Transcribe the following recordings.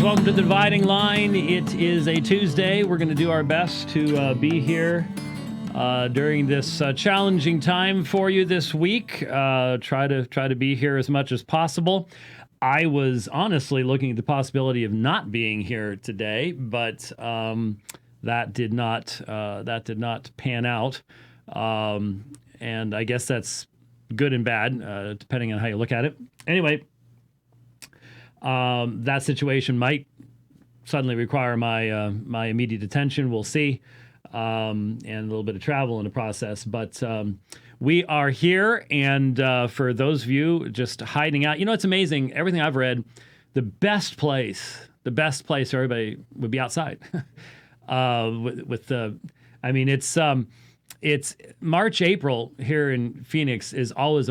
welcome to The Dividing Line. It is a Tuesday. We're going to do our best to be here during this challenging time for you this week. Try to be here as much as possible. I was honestly looking at the possibility of not being here today, but that did not pan out. And I guess that's good and bad, depending on how you look at it. Anyway, that situation might suddenly require my immediate attention. We'll see, and a little bit of travel in the process. But we are here, and for those of you just hiding out, it's amazing. Everything I've read, the best place for everybody would be outside. It's March, April here in Phoenix is always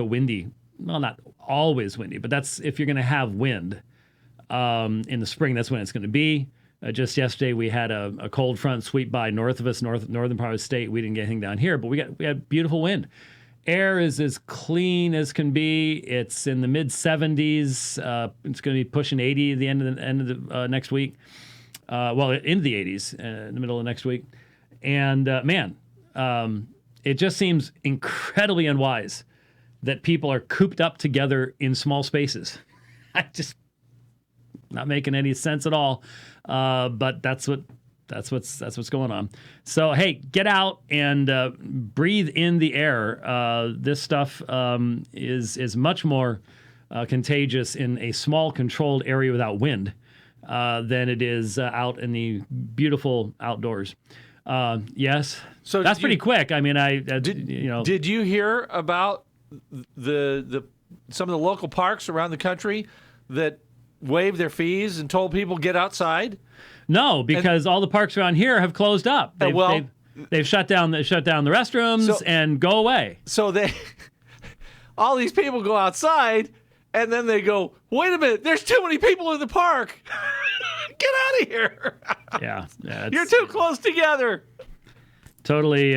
not always windy, but that's if you're going to have wind. In the spring, that's when it's going to be. Just yesterday, we had a cold front sweep by north of us, northern part of the state. We didn't get anything down here, but we had beautiful wind. Air is as clean as can be. It's in the mid 70s. It's going to be pushing 80 at the end of the next week. Into the 80s in the middle of next week. And it just seems incredibly unwise that people are cooped up together in small spaces. Not making any sense at all. But that's what's going on. So hey, get out and breathe in the air. This stuff is much more contagious in a small controlled area without wind than it is out in the beautiful outdoors. Yes. So that's pretty quick. I mean, Did you hear about some of the local parks around the country that waived their fees and told people get outside? No, because all the parks around here have closed up. They've shut down the restrooms and go away. So all these people go outside, and then they go, wait a minute, there's too many people in the park. Get out of here. Yeah, you're too close together. Totally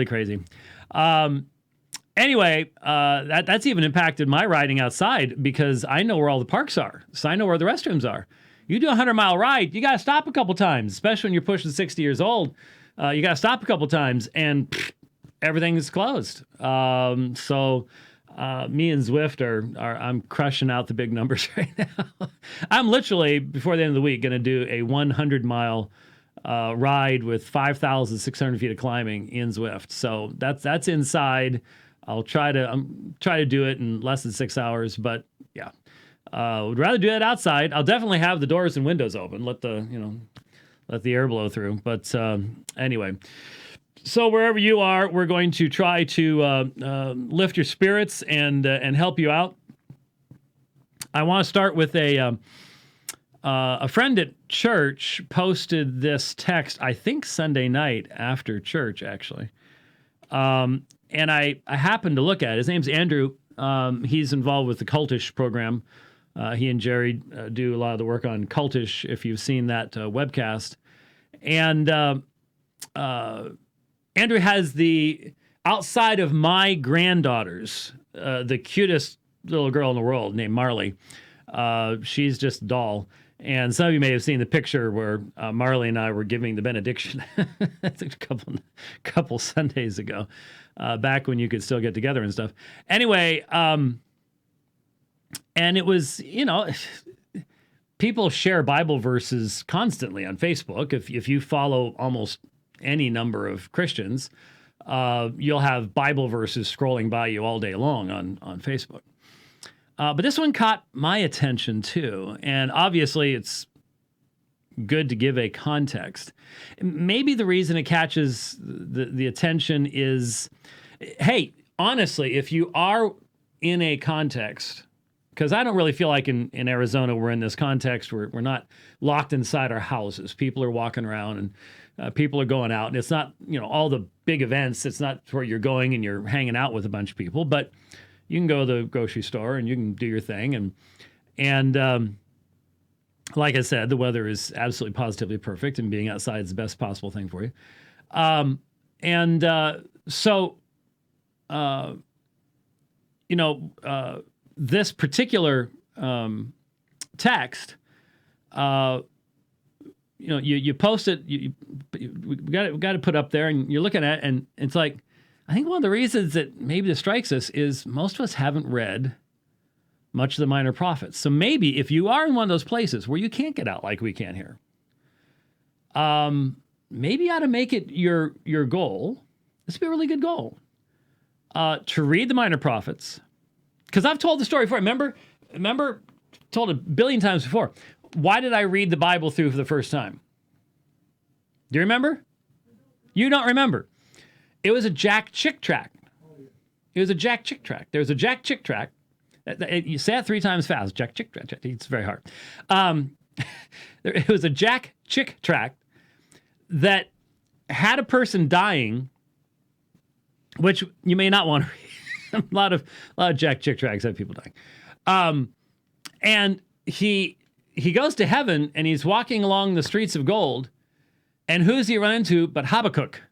crazy. Anyway, that's even impacted my riding outside because I know where all the parks are. So I know where the restrooms are. You do a 100-mile ride, you got to stop a couple times, especially when you're pushing 60 years old. You got to stop a couple times and everything is closed. So me and Zwift I'm crushing out the big numbers right now. I'm literally, before the end of the week, going to do a 100-mile ride with 5,600 feet of climbing in Zwift. So that's inside. I'll try to do it in less than 6 hours, but yeah, would rather do that outside. I'll definitely have the doors and windows open, let the air blow through. But anyway, so wherever you are, we're going to try to lift your spirits and help you out. I want to start with a friend at church posted this text, I think Sunday night after church, actually. And I happened to look at it. His name's Andrew. He's involved with the Cultish program. He and Jerry do a lot of the work on Cultish, if you've seen that webcast. And Andrew has outside of my granddaughters, the cutest little girl in the world named Marley. She's just a doll. And some of you may have seen the picture where Marley and I were giving the benediction a couple Sundays ago, back when you could still get together and stuff. Anyway, and it was, people share Bible verses constantly on Facebook. If you follow almost any number of Christians, you'll have Bible verses scrolling by you all day long on Facebook. But this one caught my attention too, and obviously it's good to give a context. Maybe the reason it catches the attention is, hey, honestly, if you are in a context, because I don't really feel like in Arizona we're in this context where we're not locked inside our houses. People are walking around and people are going out, and it's not, all the big events. It's not where you're going and you're hanging out with a bunch of people, but you can go to the grocery store and you can do your thing. And like I said, the weather is absolutely positively perfect, and being outside is the best possible thing for you. This particular text you post it, we got to put up there, and you're looking at it, and it's like, I think one of the reasons that maybe this strikes us is most of us haven't read much of the Minor Prophets. So maybe if you are in one of those places where you can't get out like we can here, maybe you ought to make it your goal. This would be a really good goal, to read the Minor Prophets. Because I've told the story before. Remember, told it a billion times before. Why did I read the Bible through for the first time? Do you remember? You don't remember. It was a Jack Chick tract. It was a Jack Chick tract. There was a Jack Chick tract. You say it 3 times fast. Jack Chick tract. It's very hard. It was a Jack Chick tract that had a person dying, which you may not want to read. a lot of Jack Chick tracts have people dying. And he goes to heaven, and he's walking along the streets of gold, and who does he run into but Habakkuk?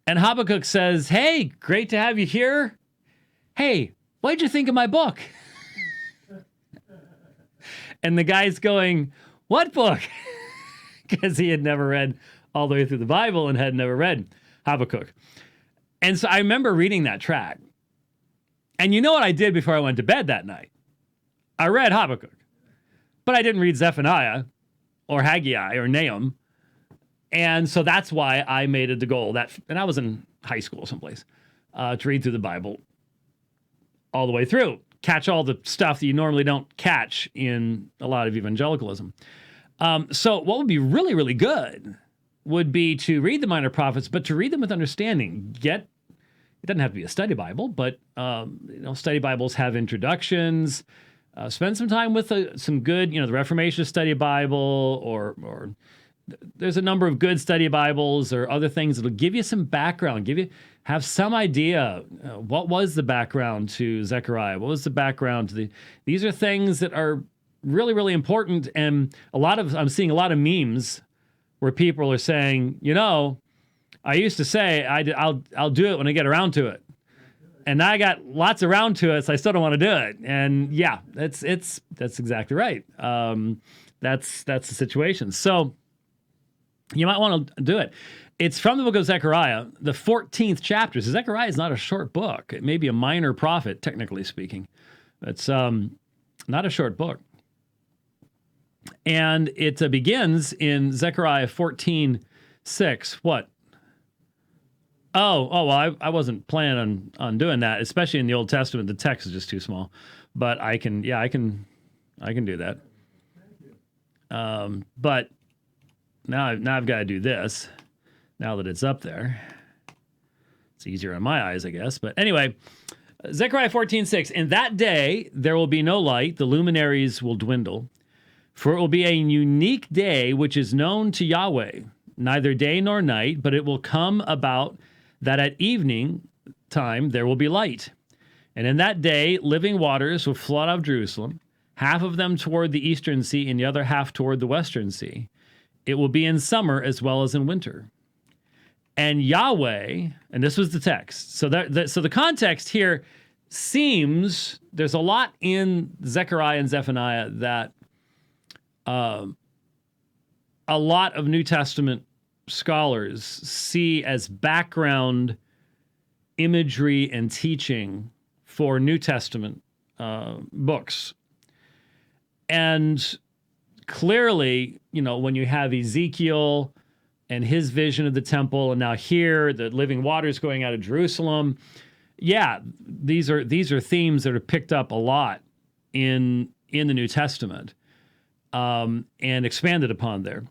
And Habakkuk says, "Hey, great to have you here. Hey, what'd you think of my book?" And the guy's going, "What book?" Because he had never read all the way through the Bible and had never read Habakkuk. And so I remember reading that tract. And you know what I did before I went to bed that night? I read Habakkuk. But I didn't read Zephaniah or Haggai or Nahum. And so that's why I made it the goal. And I was in high school someplace, to read through the Bible all the way through. Catch all the stuff that you normally don't catch in a lot of evangelicalism. So what would be really, really good would be to read the Minor Prophets, but to read them with understanding. It doesn't have to be a study Bible, but study Bibles have introductions. Spend some time with some good, the Reformation Study Bible, or there's a number of good study Bibles or other things that'll give you some background, have some idea. What was the background to Zechariah? What was the background to these are things that are really, really important. And I'm seeing a lot of memes where people are saying, I used to say I'll do it when I get around to it. And now I got lots around to it, so I still don't want to do it. And yeah, that's exactly right. That's the situation. So you might want to do it. It's from the book of Zechariah, the 14th chapter. So Zechariah is not a short book. It may be a minor prophet, technically speaking. It's not a short book. And it begins in Zechariah 14:6. What? Well, I wasn't planning on doing that, especially in the Old Testament. The text is just too small. But I can do that. But now I've got to do this. Now that it's up there, it's easier on my eyes, I guess. But anyway, Zechariah 14:6. In that day there will be no light; the luminaries will dwindle, for it will be a unique day which is known to Yahweh, neither day nor night. But it will come about that at evening time there will be light, and in that day living waters will flood out of Jerusalem, half of them toward the eastern sea, and the other half toward the western sea. It will be in summer as well as in winter. And Yahweh, and this was the text. So the context here seems, there's a lot in Zechariah and Zephaniah that a lot of New Testament scholars see as background imagery and teaching for New Testament books. And clearly, when you have Ezekiel and his vision of the temple, and now here, the living waters going out of Jerusalem, these are themes that are picked up a lot in the New Testament, and expanded upon there.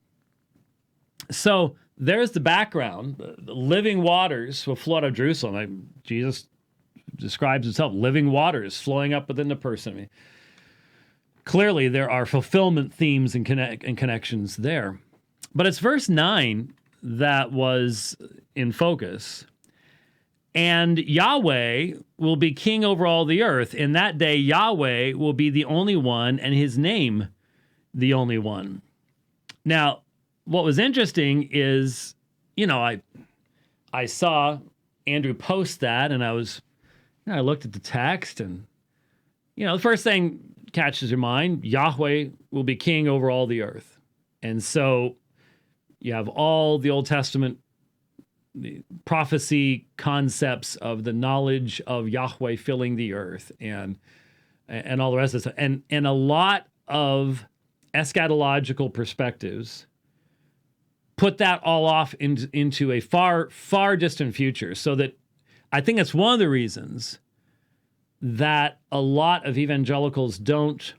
So there's the background. The living waters will flood out of Jerusalem. Jesus describes himself, living waters flowing up within the person. I mean, clearly, there are fulfillment themes and connections there. But it's verse 9 that was in focus. And Yahweh will be king over all the earth. In that day, Yahweh will be the only one, and his name the only one. Now, what was interesting is, I saw Andrew post that, and I looked at the text, and, the first thing catches your mind, Yahweh will be king over all the earth. And so you have all the Old Testament the prophecy concepts of the knowledge of Yahweh filling the earth and all the rest of this. And a lot of eschatological perspectives put that all off into a far, far distant future. So that I think that's one of the reasons that a lot of evangelicals don't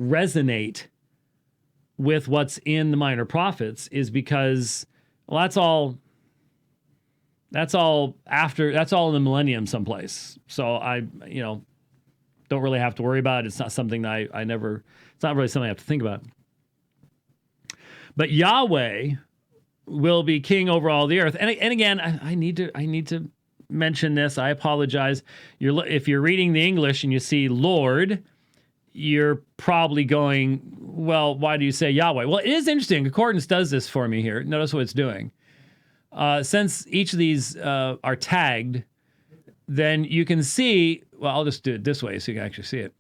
resonate with what's in the minor prophets is because, well, that's all in the millennium someplace. So I don't really have to worry about it. It's not something that it's not really something I have to think about. But Yahweh will be king over all the earth. And again, I need to mention this. I apologize. If you're reading the English and you see Lord, you're probably going, well, why do you say Yahweh? Well, it is interesting. Concordance does this for me here. Notice what it's doing. Since each of these are tagged, then you can see, well, I'll just do it this way so you can actually see it.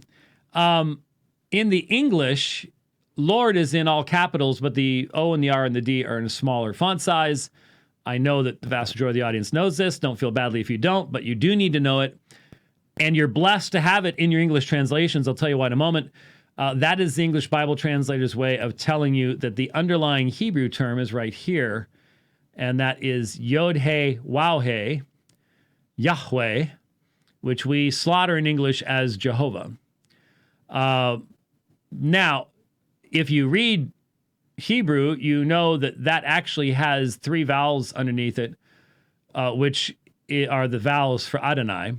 In the English, Lord is in all capitals, but the O and the R and the D are in a smaller font size. I know that the vast majority of the audience knows this. Don't feel badly if you don't, but you do need to know it. And you're blessed to have it in your English translations. I'll tell you why in a moment. That is the English Bible translator's way of telling you that the underlying Hebrew term is right here, and that is Yod-He, Waw-He, Yahweh, which we slaughter in English as Jehovah. Now, if you read Hebrew, you know that actually has three vowels underneath it, which are the vowels for Adonai.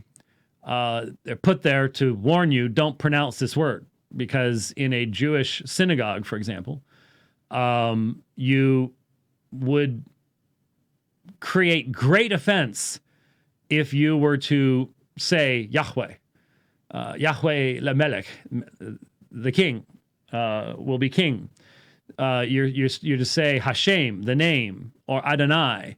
They're put there to warn you, don't pronounce this word, because in a Jewish synagogue, for example, you would create great offense if you were to say Yahweh, Yahweh Lamelech, the king will be king. You're to say Hashem, the name, or Adonai,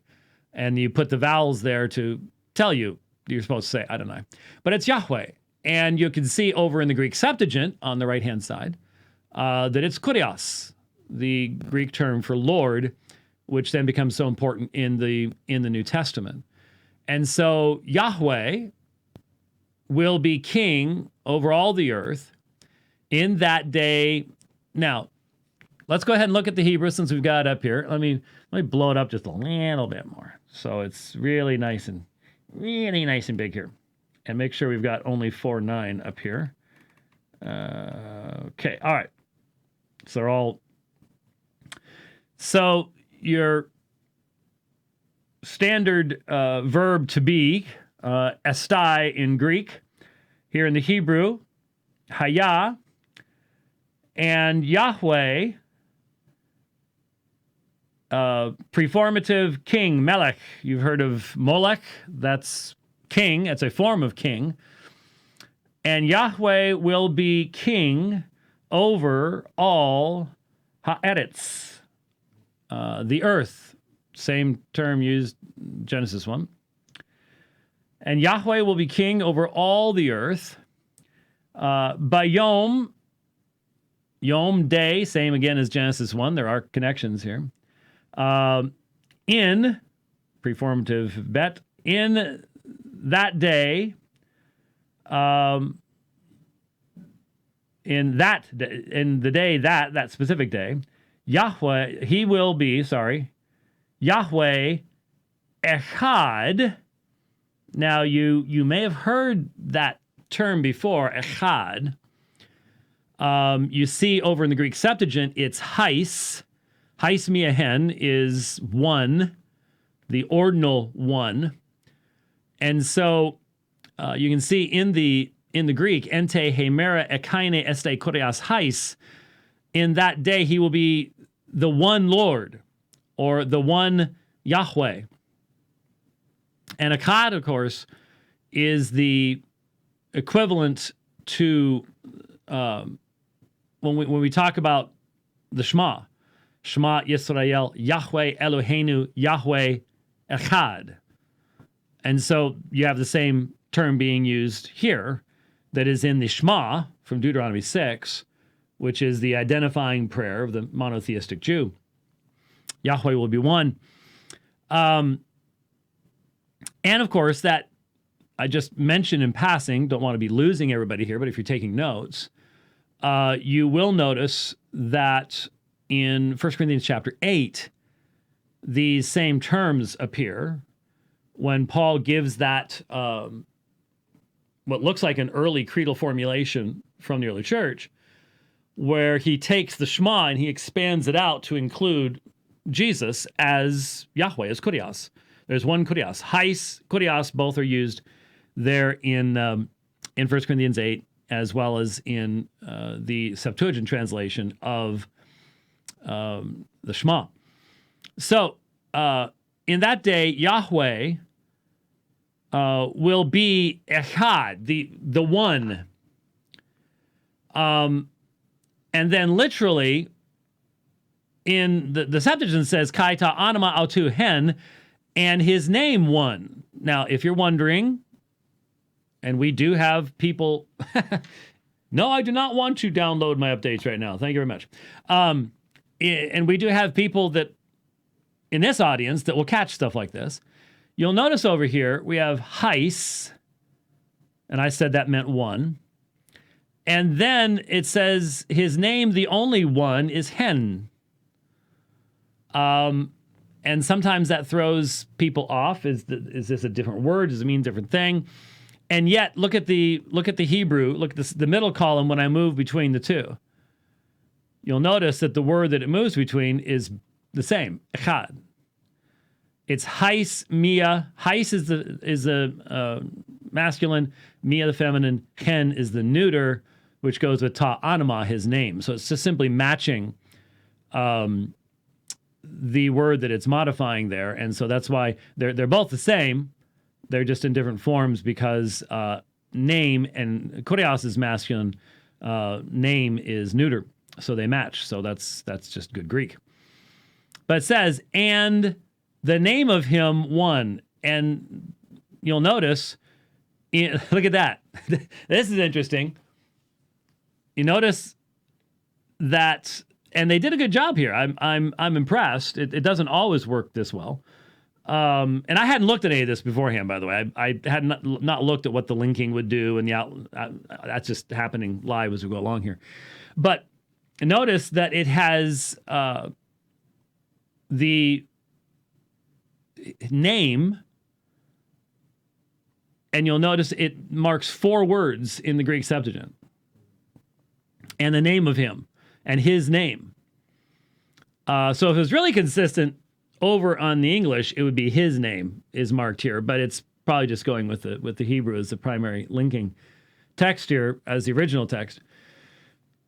and you put the vowels there to tell you you're supposed to say Adonai. But it's Yahweh. And you can see over in the Greek Septuagint on the right-hand side that it's Kurios, the Greek term for Lord, which then becomes so important in the New Testament. And so Yahweh will be king over all the earth in that day. Now, let's go ahead and look at the Hebrew since we've got it up here. Let me blow it up just a little bit more, so it's really nice and big here. And make sure we've got only 4:9 up here. Okay, all right. So your standard verb to be, estai in Greek, here in the Hebrew, haya, and Yahweh, preformative king, melech. You've heard of Molech, that's king, it's a form of king. And Yahweh will be king over all ha'eretz, the earth. Same term used Genesis 1. And Yahweh will be king over all the earth. Bayom, Yom, day, same again as Genesis 1. There are connections here. In, preformative bet, in that day, in the day that specific day, Yahweh, he will be, Yahweh Echad. Now you may have heard that term before, Echad. You see over in the Greek Septuagint, it's Hais. Hais miahen is one, the ordinal one. And so you can see in the Greek, ente hemera ekaine este kurias hais, in that day he will be the one Lord, or the one Yahweh. And Akkad, of course, is the equivalent to when we talk about the Shema. Shema Yisrael, Yahweh Eloheinu, Yahweh Echad. And so you have the same term being used here that is in the Shema from Deuteronomy 6, which is the identifying prayer of the monotheistic Jew. Yahweh will be one. And of course, that I just mentioned in passing, don't want to be losing everybody here, but if you're taking notes, you will notice that in 1 Corinthians chapter 8, these same terms appear when Paul gives that, what looks like an early creedal formulation from the early church, where he takes the Shema and he expands it out to include Jesus as Yahweh, as Kurios. There's one Kurios. Hais, Kurios, both are used there in 1 Corinthians 8, as well as in the Septuagint translation of the Shema. So, in that day, Yahweh will be Echad, the one. And then literally, in the Septuagint says, Kaita anima autu hen, and his name one. Now, if you're wondering, and we do have people, no, I do not want to download my updates right now. Thank you very much. And we do have people that in this audience that will catch stuff like this. You'll notice over here we have Hais, and I said that meant one. And then it says his name, the only one, is Hen. And sometimes that throws people off. Is this a different word? Does it mean a different thing? And yet, look at the Hebrew. Look at the middle column when I move between the two. You'll notice that the word that it moves between is the same, echad. It's hais, mia. Hais is the masculine, mia the feminine, hen is the neuter, which goes with ta anima, his name. So it's just simply matching the word that it's modifying there, and so that's why they're both the same. They're just in different forms because name and Kurios is masculine, name is neuter, so they match. So that's just good Greek. But it says, and the name of him one, and you'll notice, look at that. This is interesting. You notice that, and they did a good job here. I'm impressed. It doesn't always work this well. And I hadn't looked at any of this beforehand, by the way. I had not looked at what the linking would do, and that's just happening live as we go along here. But notice that it has the name, and you'll notice it marks 4 words in the Greek Septuagint. And the name of him, and his name. So if it was really consistent over on the English, it would be his name is marked here, but it's probably just going with the Hebrew as the primary linking text here as the original text.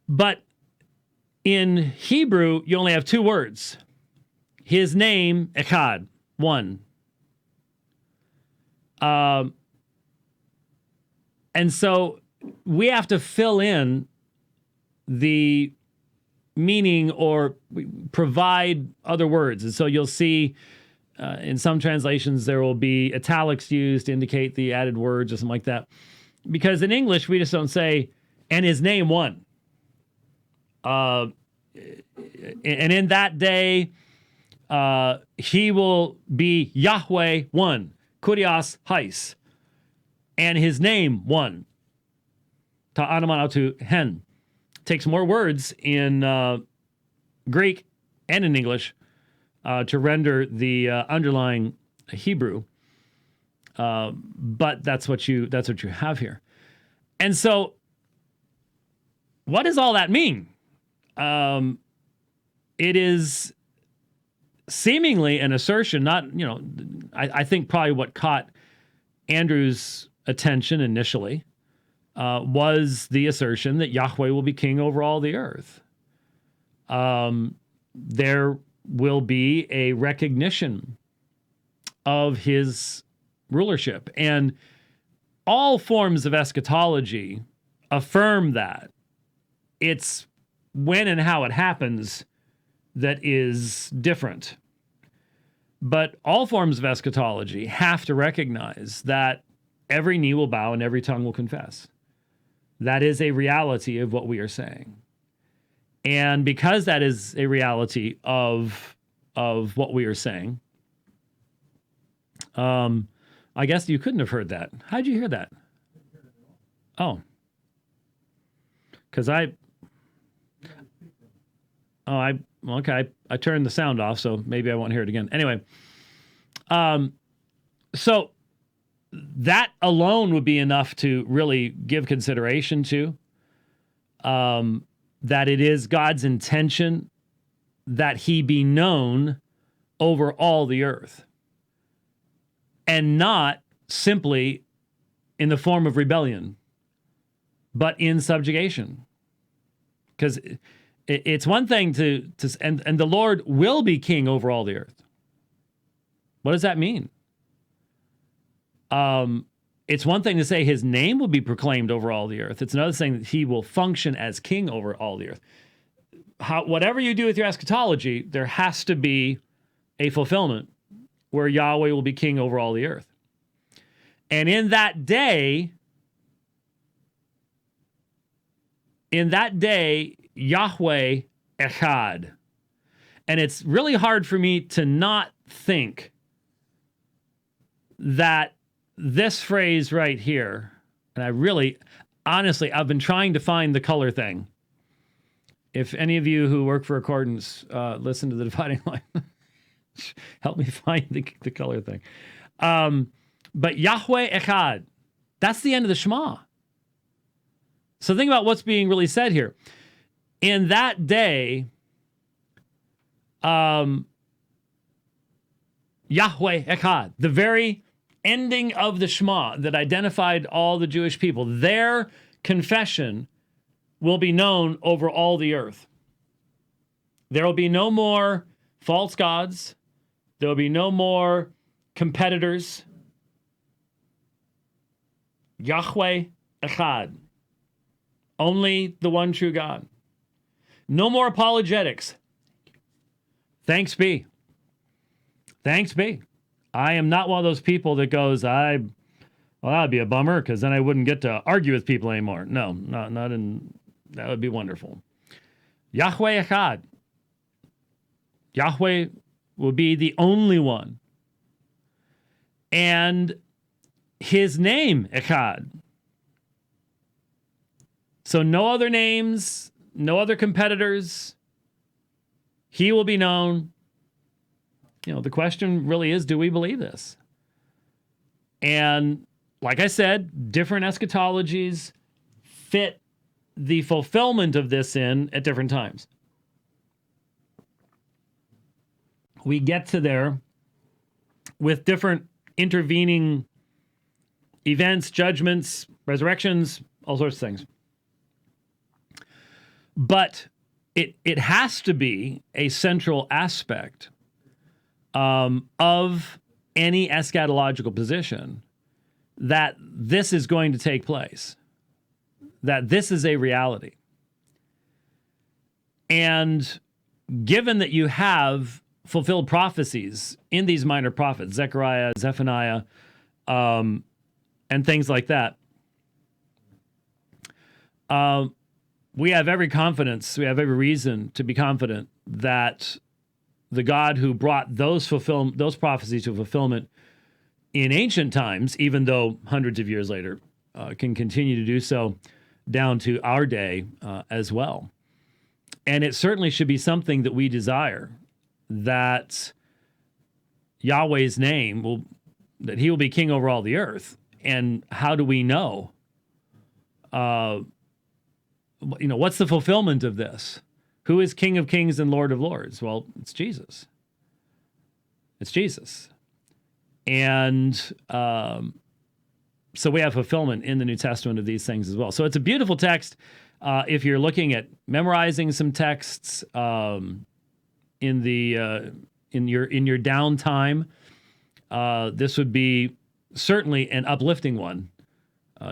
But in Hebrew, you only have 2 words. His name, echad, one. And so we have to fill in the meaning or provide other words. And so you'll see in some translations there will be italics used to indicate the added words or something like that. Because in English, we just don't say, and his name one. And in that day, he will be Yahweh one, Kurios Hais, and his name one, Ta'anamanatu Hen. Takes more words in Greek and in English to render the underlying Hebrew, but that's what you have here. And so, what does all that mean? It is seemingly an assertion, not, I think probably what caught Andrew's attention initially was the assertion that Yahweh will be king over all the earth. There will be a recognition of his rulership. And all forms of eschatology affirm that. It's when and how it happens that is different. But all forms of eschatology have to recognize that every knee will bow and every tongue will confess. That is a reality of what we are saying. And because that is a reality of what we are saying, I guess you couldn't have heard that. How'd you hear that? Oh. Because I turned the sound off, so maybe I won't hear it again. Anyway, so that alone would be enough to really give consideration to that it is God's intention that he be known over all the earth, and not simply in the form of rebellion, but in subjugation. Because it's one thing and the Lord will be king over all the earth. What does that mean? It's one thing to say his name will be proclaimed over all the earth. It's another thing that he will function as king over all the earth. Whatever you do with your eschatology, there has to be a fulfillment where Yahweh will be king over all the earth. And in that day, Yahweh Echad. And it's really hard for me to not think that this phrase right here, and I really, honestly, I've been trying to find the color thing. If any of you who work for Accordance listen to the dividing line, help me find the color thing. But Yahweh Echad, that's the end of the Shema. So think about what's being really said here. In that day, Yahweh Echad, the very ending of the Shema that identified all the Jewish people, their confession will be known over all the earth. There will be no more false gods. There will be no more competitors. Yahweh Echad. Only the one true God. No more apologetics. Thanks be. Thanks be. I am not one of those people that goes, well, that'd be a bummer because then I wouldn't get to argue with people anymore. No, not in, that would be wonderful. Yahweh Echad. Yahweh will be the only one. And his name, Echad. So no other names, no other competitors. He will be known. You know, the question really is, do we believe this? And like I said, different eschatologies fit the fulfillment of this in at different times. We get to there with different intervening events, judgments, resurrections, all sorts of things. But it has to be a central aspect of any eschatological position that this is going to take place, that this is a reality. And given that you have fulfilled prophecies in these minor prophets, Zechariah, Zephaniah, and things like that, we have every confidence, we have every reason to be confident that the God who brought those prophecies to fulfillment in ancient times, even though hundreds of years later, can continue to do so down to our day as well. And it certainly should be something that we desire, that Yahweh's name that he will be king over all the earth. And how do we know? What's the fulfillment of this? Who is King of Kings and Lord of Lords? Well, it's Jesus. It's Jesus. And so we have fulfillment in the New Testament of these things as well. So it's a beautiful text. If you're looking at memorizing some texts in your downtime, this would be certainly an uplifting one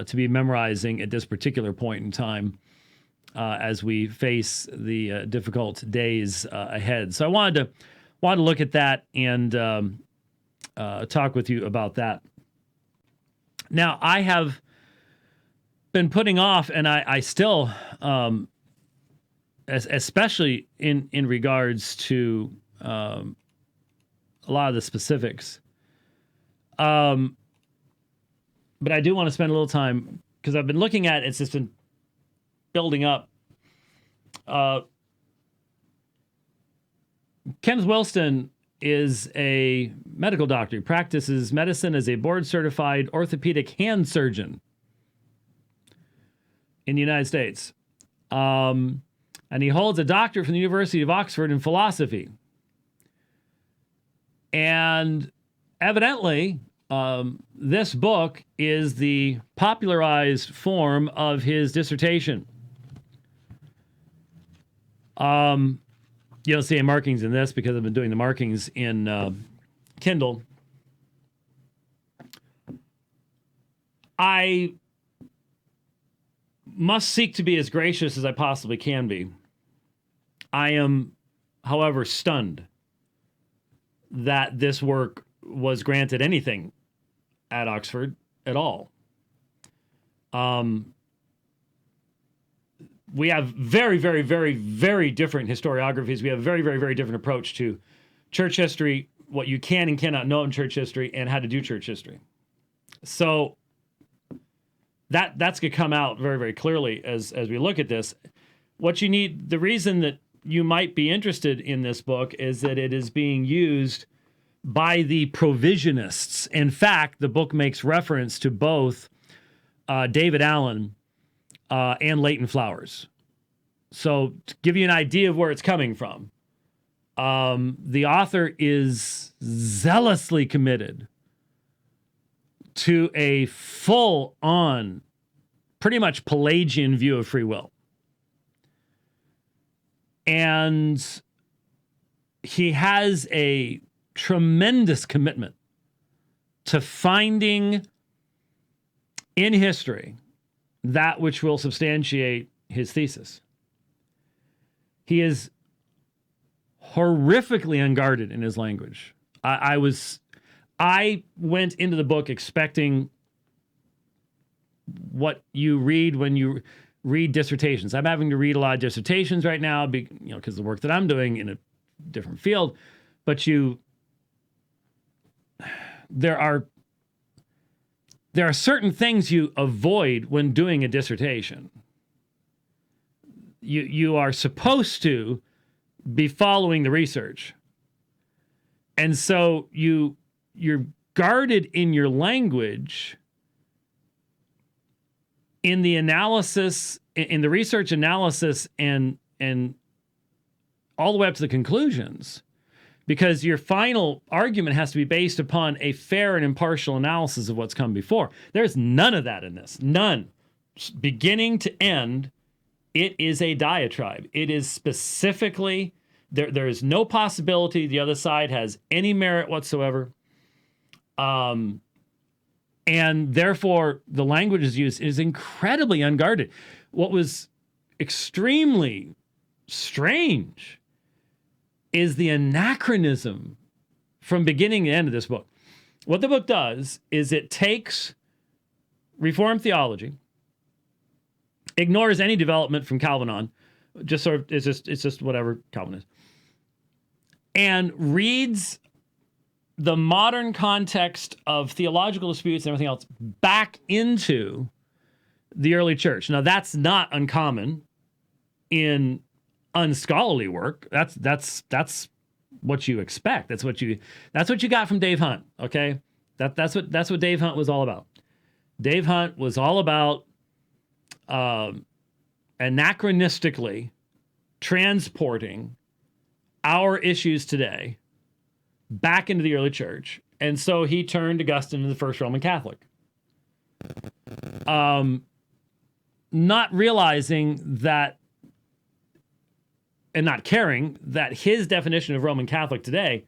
to be memorizing at this particular point in time. As we face the difficult days ahead. So I wanted to look at that and talk with you about that. Now, I have been putting off, and I still, especially in regards to a lot of the specifics. But I do want to spend a little time because I've been looking at it's just been building up. Kenneth Wilston is a medical doctor. He practices medicine as a board-certified orthopedic hand surgeon in the United States. And he holds a doctorate from the University of Oxford in philosophy. And evidently, this book is the popularized form of his dissertation. You don't see any markings in this because I've been doing the markings in Kindle. I must seek to be as gracious as I possibly can be. I am, however, stunned that this work was granted anything at Oxford at all. We have very, very, very, very different historiographies. We have a very, very, very different approach to church history, what you can and cannot know in church history, and how to do church history. So that's going to come out very, very clearly as we look at this. What you need, the reason that you might be interested in this book is that it is being used by the provisionists. In fact, the book makes reference to both David Allen and Leighton Flowers. So to give you an idea of where it's coming from, the author is zealously committed to a full-on, pretty much Pelagian view of free will. And he has a tremendous commitment to finding in history that which will substantiate his thesis. He is horrifically unguarded in his language. I went into the book expecting what you read when you read dissertations. I'm having to read a lot of dissertations right now, because the work that I'm doing in a different field. But there are certain things you avoid when doing a dissertation. You are supposed to be following the research. And so you're guarded in your language in the analysis, in the research analysis and all the way up to the conclusions, because your final argument has to be based upon a fair and impartial analysis of what's come before. There's none of that in this. None. Beginning to end, it is a diatribe. It is specifically, there is no possibility the other side has any merit whatsoever. And therefore, the language is used is incredibly unguarded. What was extremely strange is the anachronism from beginning to end of this book. What the book does is it takes Reformed theology, ignores any development from Calvin on, just sort of it's just whatever Calvin is, and reads the modern context of theological disputes and everything else back into the early church. Now, that's not uncommon in unscholarly work. That's what you expect. That's what you got from Dave Hunt. Okay, that's what Dave Hunt was all about. Dave Hunt was all about anachronistically transporting our issues today back into the early church. And so he turned Augustine into the first Roman Catholic. Not realizing that, and not caring that his definition of Roman Catholic today,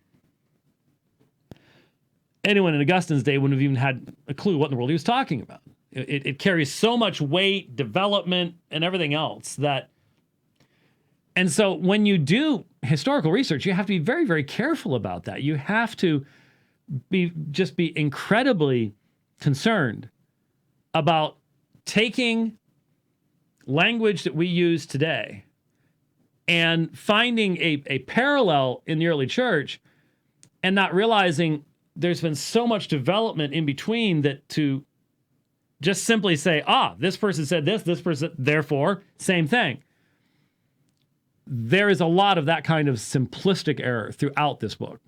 anyone in Augustine's day wouldn't have even had a clue what in the world he was talking about. It carries so much weight, development, and everything else that. And so when you do historical research, you have to be very, very careful about that. You have to be incredibly concerned about taking language that we use today and finding a parallel in the early church and not realizing there's been so much development in between that to just simply say, this person said this person, therefore, same thing. There is a lot of that kind of simplistic error throughout this book.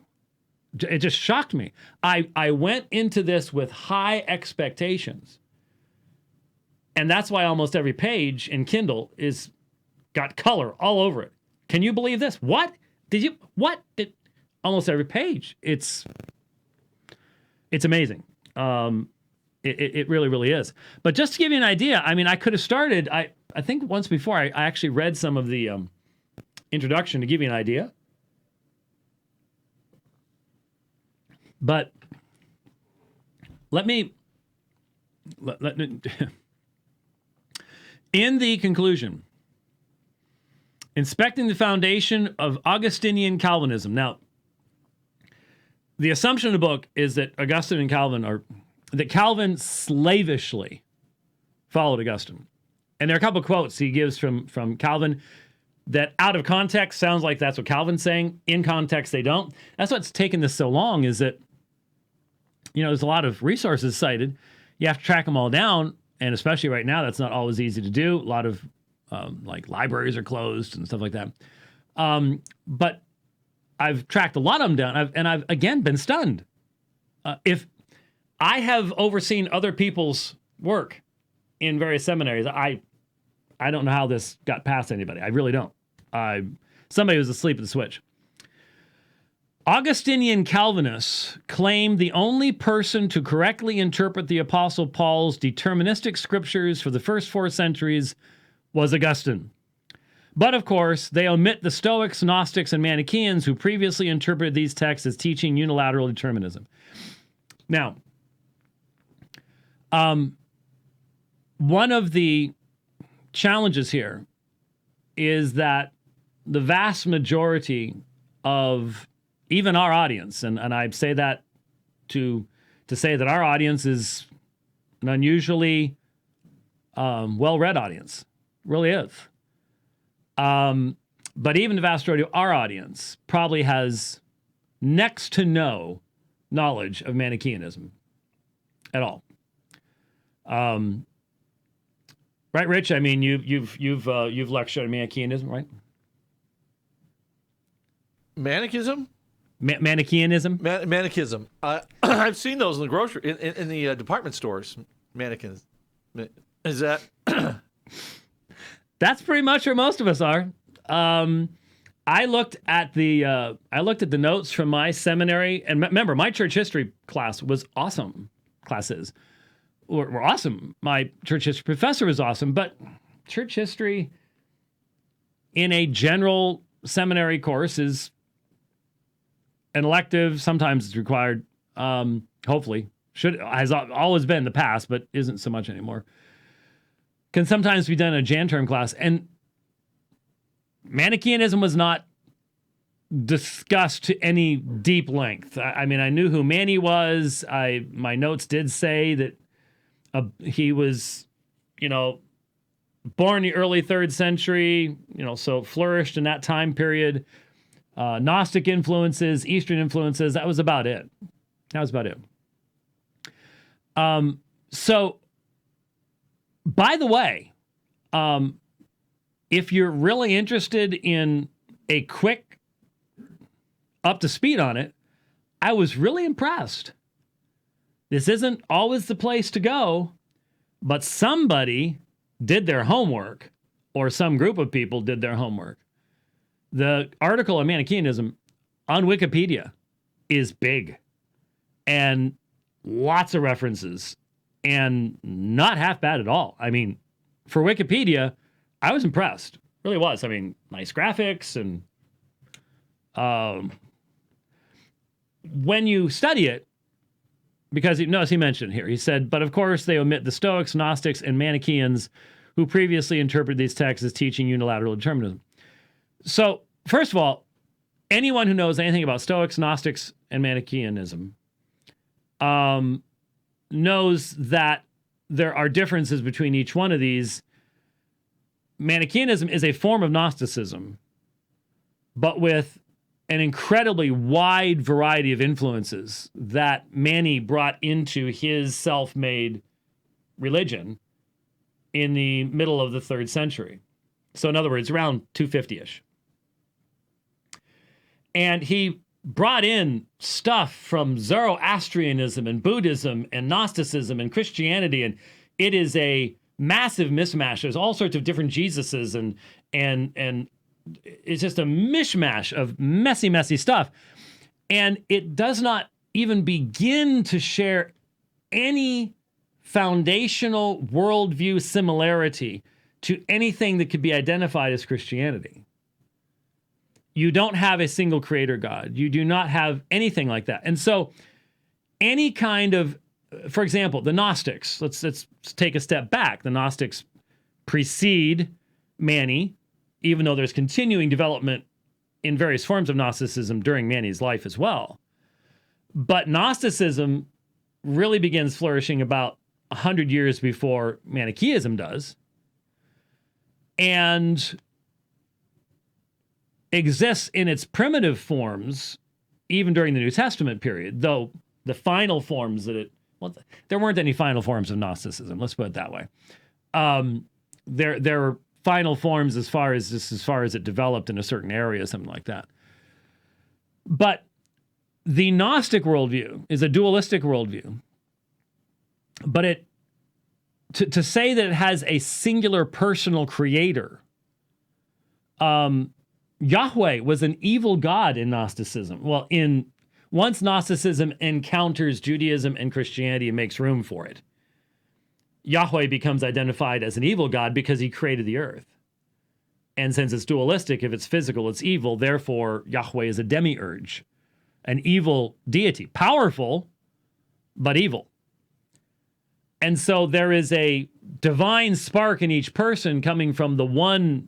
It just shocked me. I went into this with high expectations. And that's why almost every page in Kindle is got color all over it. Can you believe this? What? Almost every page. It's amazing. It really, really is. But just to give you an idea, I mean, I could have started, I think once before, I actually read some of the introduction to give you an idea. But let me in the conclusion, inspecting the foundation of Augustinian Calvinism. Now, the assumption of the book is that Augustine and Calvin that Calvin slavishly followed Augustine. And there are a couple of quotes he gives from Calvin that out of context sounds like that's what Calvin's saying. In context, they don't. That's what's taken this so long, is that, there's a lot of resources cited. You have to track them all down. And especially right now, that's not always easy to do. A lot of like libraries are closed and stuff like that. But I've tracked a lot of them down, and I've again been stunned. If I have overseen other people's work in various seminaries, I don't know how this got past anybody. I really don't. Somebody was asleep at the switch. Augustinian Calvinists claimed the only person to correctly interpret the Apostle Paul's deterministic scriptures for the first 4 centuries was Augustine. But of course, they omit the Stoics, Gnostics, and Manichaeans who previously interpreted these texts as teaching unilateral determinism. Now, one of the challenges here is that the vast majority of even our audience, and I say that to say that our audience is an unusually well-read audience, really is. But even the vast majority of our audience probably has next to no knowledge of Manichaeanism at all. Right, Rich? I mean, you've lectured on Manichaeanism, right? Manichaeism? Manichaeanism? Manichaeism. I've seen those in the grocery in the department stores. Mannequins. Is that? That's pretty much where most of us are. I looked at the notes from my seminary, and remember, my church history class was awesome. Classes were awesome. My church history professor was awesome, but church history in a general seminary course is an elective. Sometimes it's required. Hopefully, has always been in the past, but isn't so much anymore. Can sometimes be done in a Jan term class, and Manichaeanism was not discussed to any deep length. I mean, I knew who Mani was. My notes did say that he was, born in the early 3rd century, so flourished in that time period. Gnostic influences, Eastern influences, that was about it. So, by the way, if you're really interested in a quick up to speed on it, I was really impressed. This isn't always the place to go, but somebody did their homework, or some group of people did their homework. The article on Manichaeanism on Wikipedia is big and lots of references and not half bad at all. I mean, for Wikipedia, I was impressed. Really was. I mean, nice graphics, and when you study it, because notice he mentioned here, he said, but of course they omit the Stoics, Gnostics, and Manichaeans who previously interpreted these texts as teaching unilateral determinism. So, first of all, anyone who knows anything about Stoics, Gnostics, and Manichaeanism knows that there are differences between each one of these, Manichaeanism is a form of Gnosticism, but with an incredibly wide variety of influences that Mani brought into his self-made religion in the middle of the 3rd century. So in other words, around 250-ish. And he brought in stuff from Zoroastrianism and Buddhism and Gnosticism and Christianity, and it is a massive mismatch. There's all sorts of different Jesuses, and it's just a mishmash of messy stuff. And it does not even begin to share any foundational worldview similarity to anything that could be identified as Christianity. You don't have a single creator God. You do not have anything like that. And so any kind of, for example, the Gnostics, let's take a step back. The Gnostics precede Mani, even though there's continuing development in various forms of Gnosticism during Mani's life as well. But Gnosticism really begins flourishing about 100 years before Manichaeism does, and exists in its primitive forms even during the New Testament period, though the final forms that there weren't any final forms of Gnosticism, let's put it that way. There were final forms as far as it developed in a certain area, something like that. But the Gnostic worldview is a dualistic worldview. But to say that it has a singular personal creator, Yahweh was an evil god in Gnosticism. Well, once Gnosticism encounters Judaism and Christianity and makes room for it, Yahweh becomes identified as an evil god because he created the earth. And since it's dualistic, if it's physical, it's evil. Therefore, Yahweh is a demiurge, an evil deity, powerful, but evil. And so there is a divine spark in each person coming from the one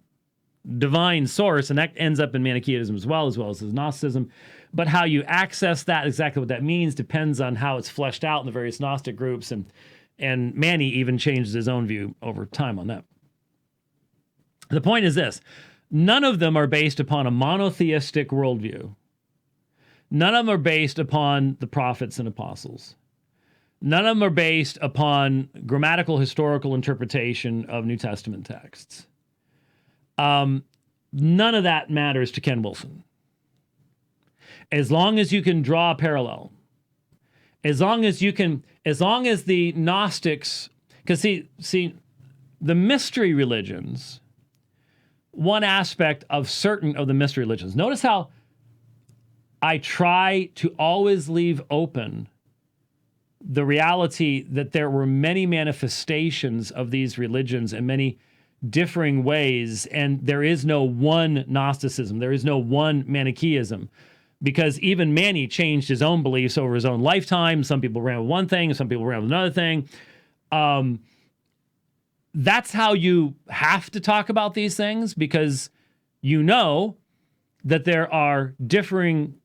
divine source, and that ends up in Manichaeism as well as Gnosticism. But how you access that, exactly what that means, depends on how it's fleshed out in the various Gnostic groups, and Mani even changes his own view over time on that. The point is this: none of them are based upon a monotheistic worldview. None of them are based upon the prophets and apostles. None of them are based upon grammatical historical interpretation of New Testament texts. None of that matters to Ken Wilson. As long as you can draw a parallel, as long as the Gnostics, because see, the mystery religions, one aspect of certain of the mystery religions, notice how I try to always leave open the reality that there were many manifestations of these religions in many differing ways, and there is no one Gnosticism, there is no one Manichaeism, because even Mani changed his own beliefs over his own lifetime. Some people ran with one thing, some people ran with another thing. That's how you have to talk about these things, because you know that there are differing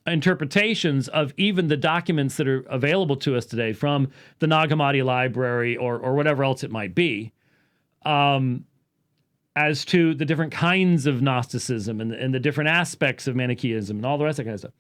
interpretations of even the documents that are available to us today from the Nag Hammadi library or whatever else it might be, as to the different kinds of Gnosticism and the different aspects of Manichaeism and all the rest of that kind of stuff.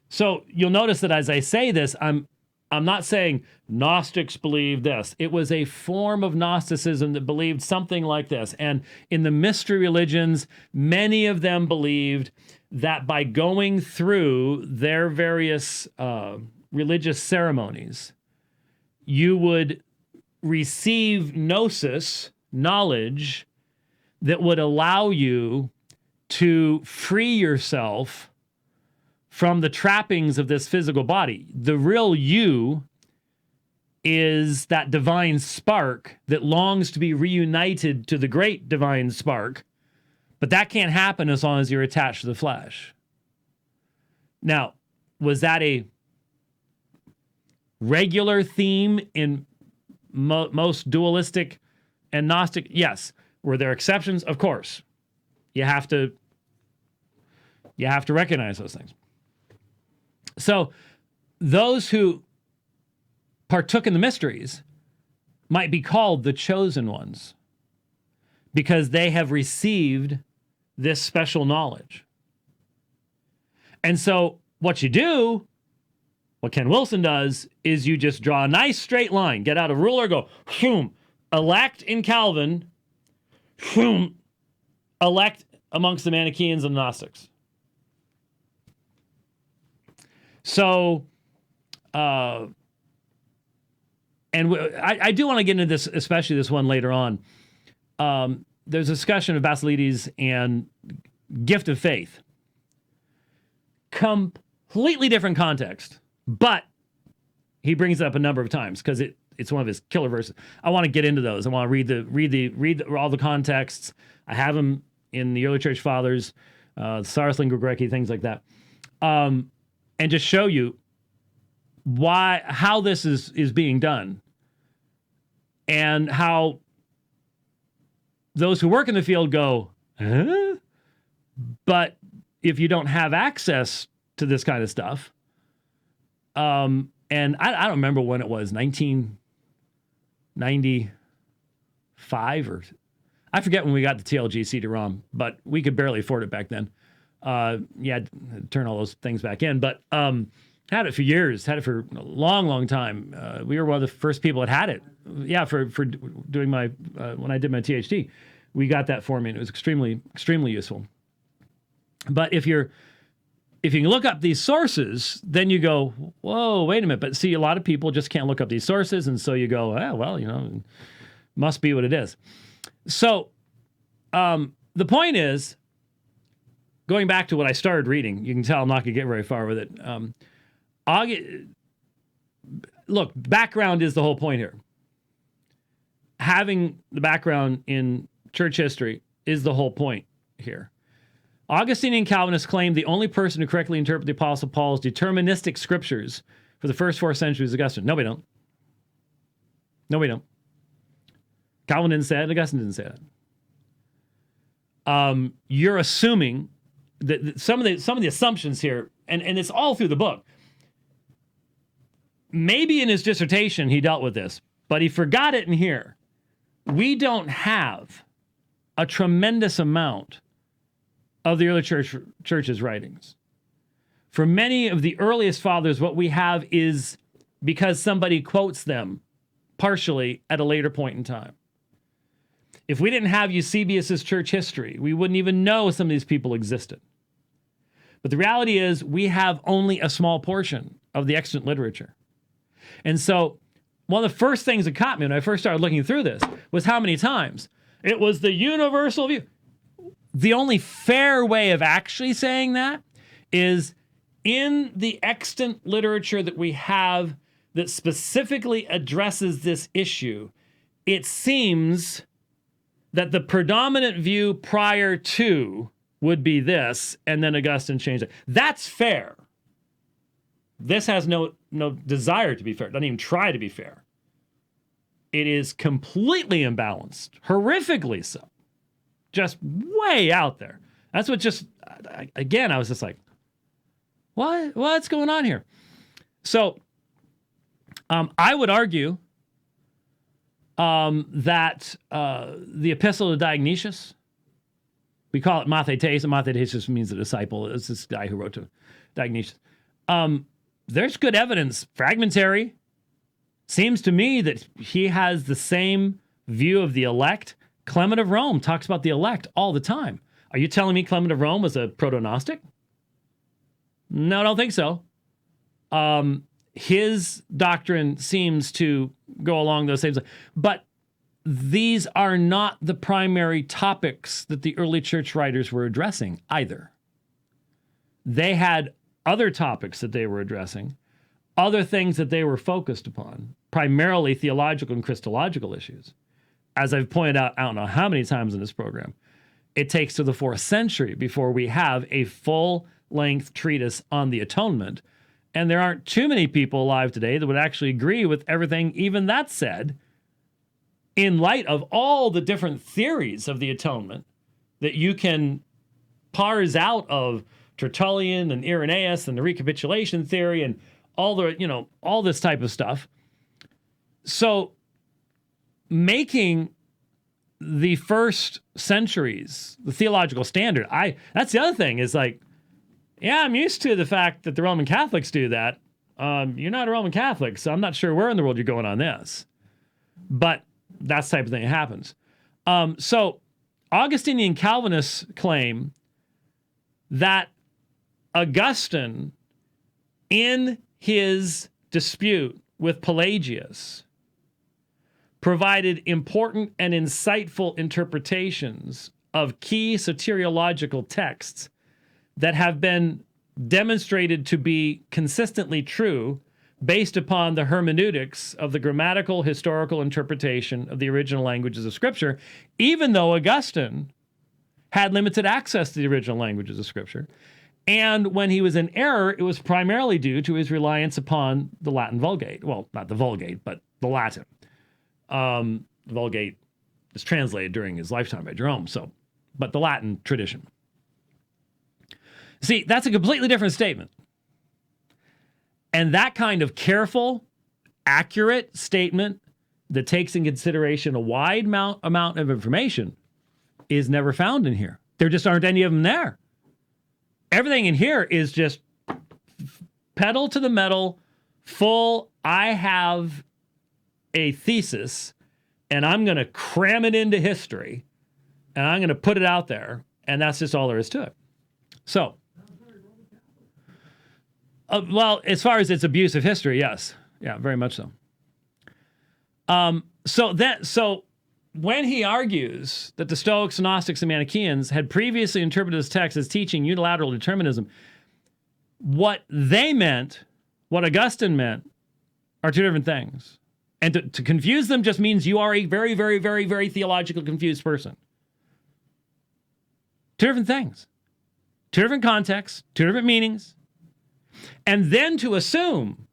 So you'll notice that as I say this, I'm not saying Gnostics believe this. It was a form of Gnosticism that believed something like this. And in the mystery religions, many of them believed that by going through their various religious ceremonies, you would receive gnosis, knowledge, that would allow you to free yourself from the trappings of this physical body. The real you is that divine spark that longs to be reunited to the great divine spark, but that can't happen as long as you're attached to the flesh. Now, was that a regular theme in most dualistic and Gnostic? Yes. Were there exceptions? Of course. You have to recognize those things. So those who partook in the mysteries might be called the chosen ones because they have received this special knowledge. And so what you do, what Ken Wilson does, is you just draw a nice straight line, get out a ruler, go, shoom, elect in Calvin, shoom, elect amongst the Manichaeans and Gnostics. So, I do want to get into this, especially this one later on. There's a discussion of Basilides and gift of faith. Completely different context, but he brings it up a number of times because it's one of his killer verses. I want to get into those. I want to read all the contexts. I have them in the early church fathers, Saris Lingua Graeci, things like that, and just show you how this is being done, and how those who work in the field go, huh? But if you don't have access to this kind of stuff, and I don't remember when it was, 1995 or I forget when we got the TLG CD-ROM, but we could barely afford it back then. Turn all those things back in, but had it for years, had it for a long, long time. We were one of the first people that had it. Yeah, for doing my when I did my THT, we got that for me, and it was extremely, extremely useful. But if you can look up these sources, then you go, whoa, wait a minute. But see, a lot of people just can't look up these sources, and so you go, must be what it is. So the point is, going back to what I started reading, you can tell I'm not going to get very far with it. Look, background is the whole point here. Having the background in church history is the whole point here. Augustinian Calvinists claim the only person who correctly interpreted the Apostle Paul's deterministic scriptures for the first 4 centuries is Augustine. No, we don't. No, we don't. Calvin didn't say it. Augustine didn't say that. You're assuming that some of the assumptions here, and it's all through the book. Maybe in his dissertation he dealt with this, but he forgot it in here. We don't have a tremendous amount of the early church's writings. For many of the earliest fathers, what we have is because somebody quotes them partially at a later point in time. If we didn't have Eusebius's church history, we wouldn't even know some of these people existed. But the reality is we have only a small portion of the extant literature. And so one of the first things that caught me when I first started looking through this was how many times it was the universal view. The only fair way of actually saying that is in the extant literature that we have that specifically addresses this issue, it seems that the predominant view prior to would be this, and then Augustine changed it. That's fair. This has no desire to be fair. It doesn't even try to be fair. It is completely imbalanced, horrifically so. Just way out there. That's what again, I was just like, what's going on here? So I would argue that the Epistle to Dionysius, we call it Mathetes, and Mathetes means a disciple. It's this guy who wrote to Dionysius. There's good evidence, fragmentary. Seems to me that he has the same view of the elect. Clement of Rome talks about the elect all the time. Are you telling me Clement of Rome was a proto-Gnostic? No, I don't think so. His doctrine seems to go along those same lines. But these are not the primary topics that the early church writers were addressing either. They had other topics that they were addressing, other things that they were focused upon, primarily theological and Christological issues. As I've pointed out, I don't know how many times in this program, it takes to the 4th century before we have a full-length treatise on the atonement. And there aren't too many people alive today that would actually agree with everything even that said, in light of all the different theories of the atonement that you can parse out of Tertullian and Irenaeus and the recapitulation theory and all this type of stuff. So making the first centuries the theological standard. That's the other thing is like, yeah, I'm used to the fact that the Roman Catholics do that. You're not a Roman Catholic, so I'm not sure where in the world you're going on this. But that's the type of thing that happens. So Augustinian Calvinists claim that Augustine, in his dispute with Pelagius, provided important and insightful interpretations of key soteriological texts that have been demonstrated to be consistently true based upon the hermeneutics of the grammatical historical interpretation of the original languages of Scripture, even though Augustine had limited access to the original languages of Scripture. And when he was in error, it was primarily due to his reliance upon the Latin Vulgate. Well, not the Vulgate, but the Latin. The Vulgate is translated during his lifetime by Jerome, but the Latin tradition. See, that's a completely different statement. And that kind of careful, accurate statement that takes in consideration a wide amount of information is never found in here. There just aren't any of them there. Everything in here is just pedal to the metal, full, I have a thesis, and I'm going to cram it into history, and I'm going to put it out there, and that's just all there is to it. So, well, as far as its abuse of history, yes. Yeah, very much so. So when he argues that the Stoics, Gnostics, and Manichaeans had previously interpreted this text as teaching unilateral determinism, what they meant, what Augustine meant, are two different things. And to confuse them just means you are a very, very, very, very theologically confused person. Two different things. Two different contexts, two different meanings. And then to assume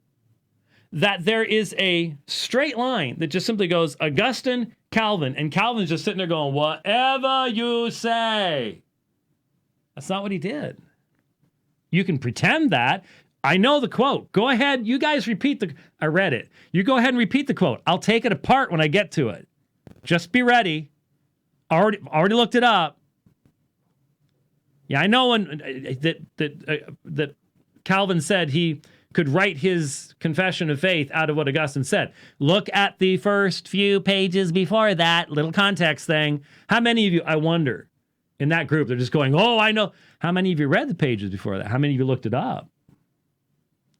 that there is a straight line that just simply goes Augustine, Calvin, and Calvin's just sitting there going, whatever you say. That's not what he did. You can pretend that. I know the quote. Go ahead. You guys I read it. You go ahead and repeat the quote. I'll take it apart when I get to it. Just be ready. Already looked it up. Yeah, I know that Calvin said he could write his confession of faith out of what Augustine said. Look at the first few pages before that, little context thing. How many of you, I wonder, in that group, they're just going, oh, I know. How many of you read the pages before that? How many of you looked it up?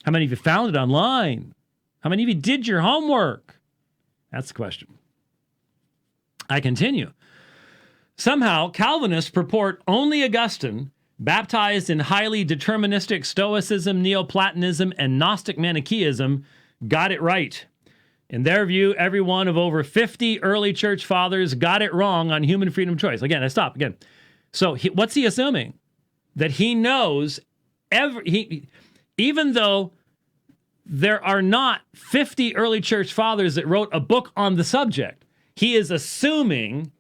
How many of you found it online? How many of you did your homework? That's the question. I continue. Somehow, Calvinists purport only Augustine, baptized in highly deterministic Stoicism, Neoplatonism, and Gnostic Manichaeism, got it right. In their view, every one of over 50 early church fathers got it wrong on human freedom of choice. Again, I stop again. So what's he assuming? That he knows even though there are not 50 early church fathers that wrote a book on the subject, he is assuming,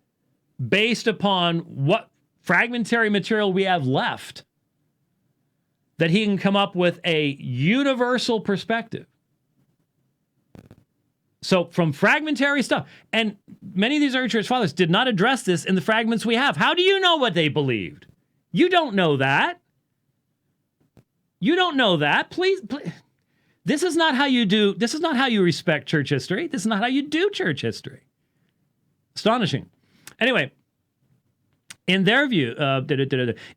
based upon what fragmentary material we have left, that he can come up with a universal perspective. So from fragmentary stuff, and many of these early church fathers did not address this in the fragments we have. How do you know what they believed? You don't know that. You don't know that. Please. This is not how you respect church history. This is not how you do church history. Astonishing. Anyway, in their view,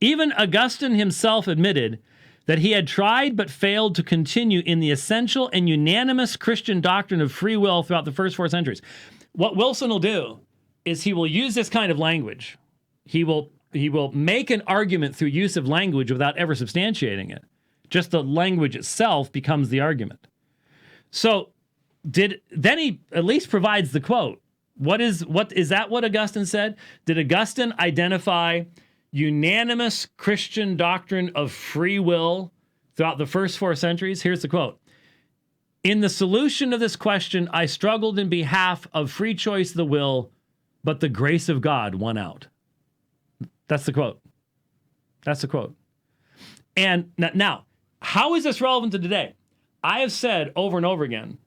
even Augustine himself admitted that he had tried but failed to continue in the essential and unanimous Christian doctrine of free will throughout the first 4 centuries. What Wilson will do is he will use this kind of language. He will make an argument through use of language without ever substantiating it. Just the language itself becomes the argument. So then he at least provides the quote. What is that what Augustine said? Did Augustine identify unanimous Christian doctrine of free will throughout the first 4 centuries? Here's the quote. In the solution of this question, I struggled in behalf of free choice of the will, but the grace of God won out. That's the quote. That's the quote. And now, how is this relevant to today? I have said over and over again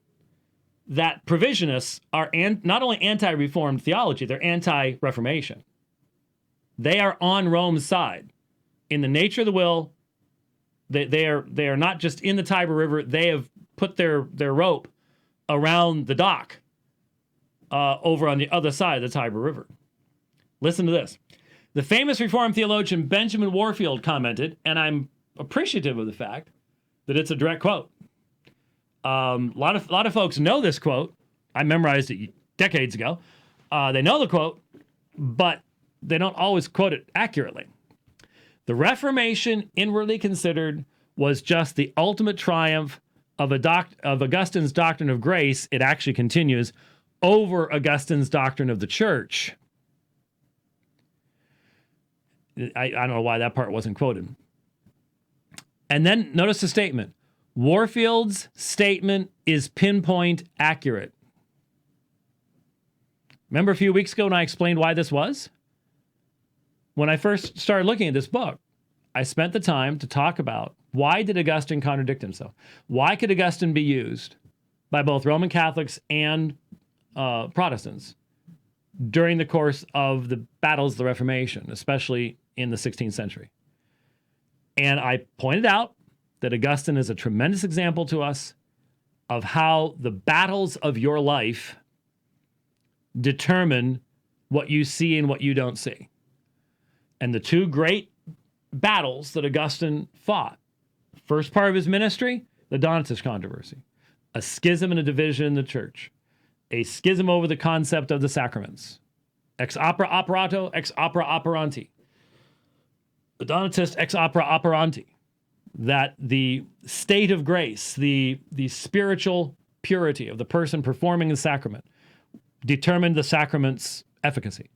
that provisionists are not only anti-Reformed theology, they're anti-Reformation. They are on Rome's side. In the nature of the will, they are not just in the Tiber River, they have put their rope around the dock over on the other side of the Tiber River. Listen to this. The famous Reformed theologian Benjamin Warfield commented, and I'm appreciative of the fact that it's a direct quote. A lot of folks know this quote. I memorized it decades ago. They know the quote, but they don't always quote it accurately. The Reformation, inwardly considered, was just the ultimate triumph of Augustine's doctrine of grace. It actually continues over Augustine's doctrine of the church. I don't know why that part wasn't quoted. And then notice the statement. Warfield's statement is pinpoint accurate. Remember a few weeks ago when I explained why this was? When I first started looking at this book, I spent the time to talk about why did Augustine contradict himself? Why could Augustine be used by both Roman Catholics and Protestants during the course of the battles of the Reformation, especially in the 16th century? And I pointed out that Augustine is a tremendous example to us of how the battles of your life determine what you see and what you don't see. And the two great battles that Augustine fought, first part of his ministry, the Donatist controversy, a schism and a division in the church, a schism over the concept of the sacraments, ex opera operato, ex opera operanti, the Donatist ex opera operanti, that the state of grace, the spiritual purity of the person performing the sacrament determined the sacrament's efficacy.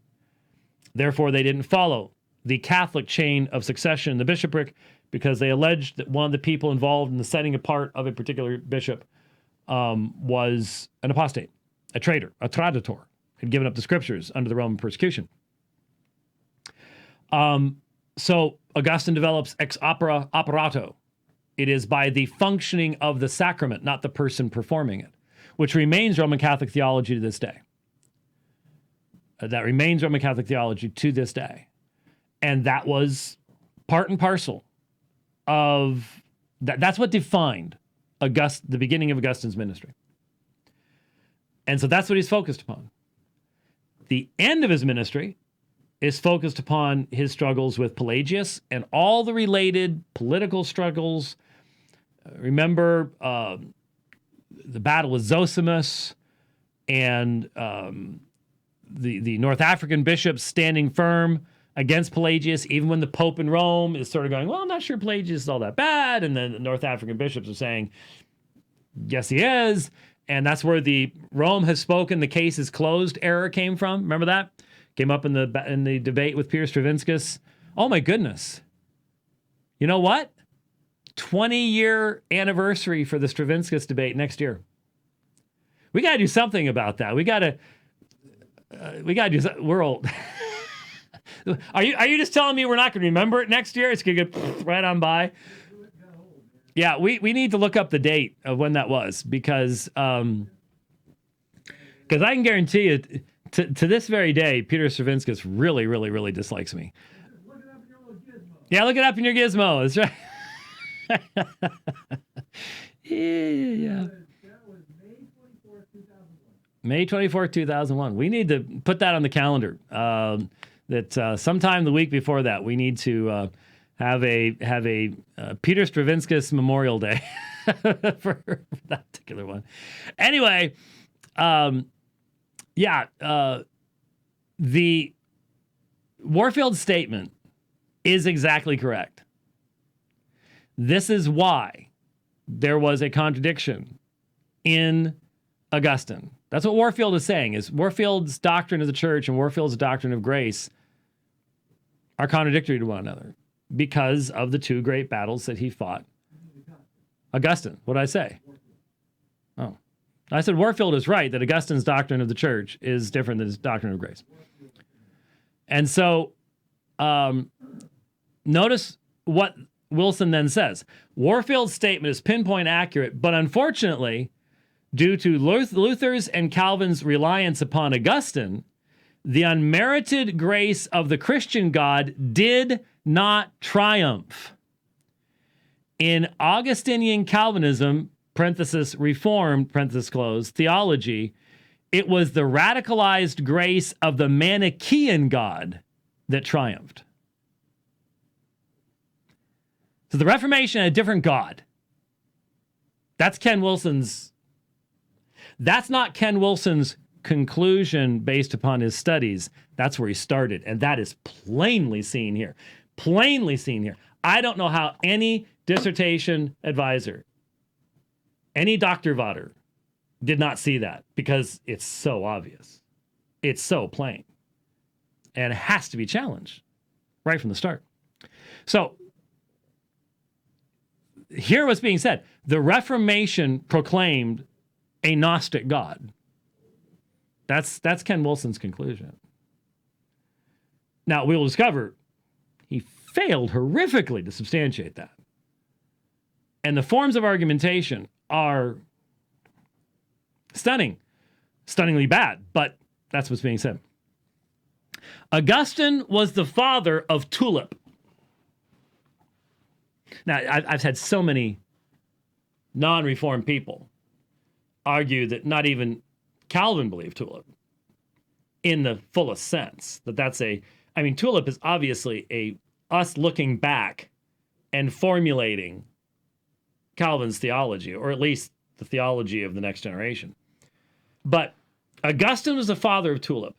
Therefore, they didn't follow the Catholic chain of succession in the bishopric because they alleged that one of the people involved in the setting apart of a particular bishop was an apostate, a traitor, a traditor, had given up the scriptures under the Roman persecution. So Augustine develops ex opera operato. It is by the functioning of the sacrament, not the person performing it, which remains Roman Catholic theology to this day. That remains Roman Catholic theology to this day. And that was part and parcel of that. That's what defined the beginning of Augustine's ministry. And so that's what he's focused upon. The end of his ministry is focused upon his struggles with Pelagius and all the related political struggles. Remember the battle with Zosimus and the North African bishops standing firm against Pelagius, even when the Pope in Rome is sort of going, well, I'm not sure Pelagius is all that bad. And then the North African bishops are saying, yes, he is. And that's where the Rome has spoken, the case is closed error came from. Remember that? Came up in the debate with Peter Stravinskas. Oh my goodness. You know what? 20-year anniversary for the Stravinskas debate next year. We got to do something about that. We got to do something. We're old. Are you just telling me we're not going to remember it next year? It's going to get right on by. Yeah, we need to look up the date of when that was because I can guarantee you to this very day, Peter Stravinskas really, really, really dislikes me. Look it up in your little gizmo. Yeah, look it up in your gizmo. That's right. Yeah. That was May 24th, 2001. May 24th, 2001. We need to put that on the calendar. That sometime the week before that, we need to have a Peter Stravinskas Memorial Day for that particular one. Anyway, the Warfield statement is exactly correct. This is why there was a contradiction in Augustine. That's what Warfield is saying, is Warfield's doctrine of the church and Warfield's doctrine of grace are contradictory to one another because of the two great battles that he fought. Augustine, what did I say? Oh. I said Warfield is right that Augustine's doctrine of the church is different than his doctrine of grace. And so notice what Wilson then says. Warfield's statement is pinpoint accurate, but unfortunately, Due to Luther's and Calvin's reliance upon Augustine, the unmerited grace of the Christian God did not triumph. In Augustinian Calvinism, parenthesis reformed, parenthesis closed, theology, it was the radicalized grace of the Manichaean God that triumphed. So the Reformation had a different God. That's not Ken Wilson's conclusion based upon his studies. That's where he started, and that is plainly seen here. Plainly seen here. I don't know how any dissertation advisor, any Dr. Votter, did not see that, because it's so obvious. It's so plain. And it has to be challenged right from the start. So, hear what's being said. The Reformation proclaimed a Gnostic God. That's Ken Wilson's conclusion. Now, we will discover he failed horrifically to substantiate that. And the forms of argumentation are stunningly bad, but that's what's being said. Augustine was the father of tulip. Now, I've had so many non-reformed people argue that not even Calvin believed tulip in the fullest sense. Tulip is obviously us looking back and formulating Calvin's theology, or at least the theology of the next generation. But Augustine was the father of tulip.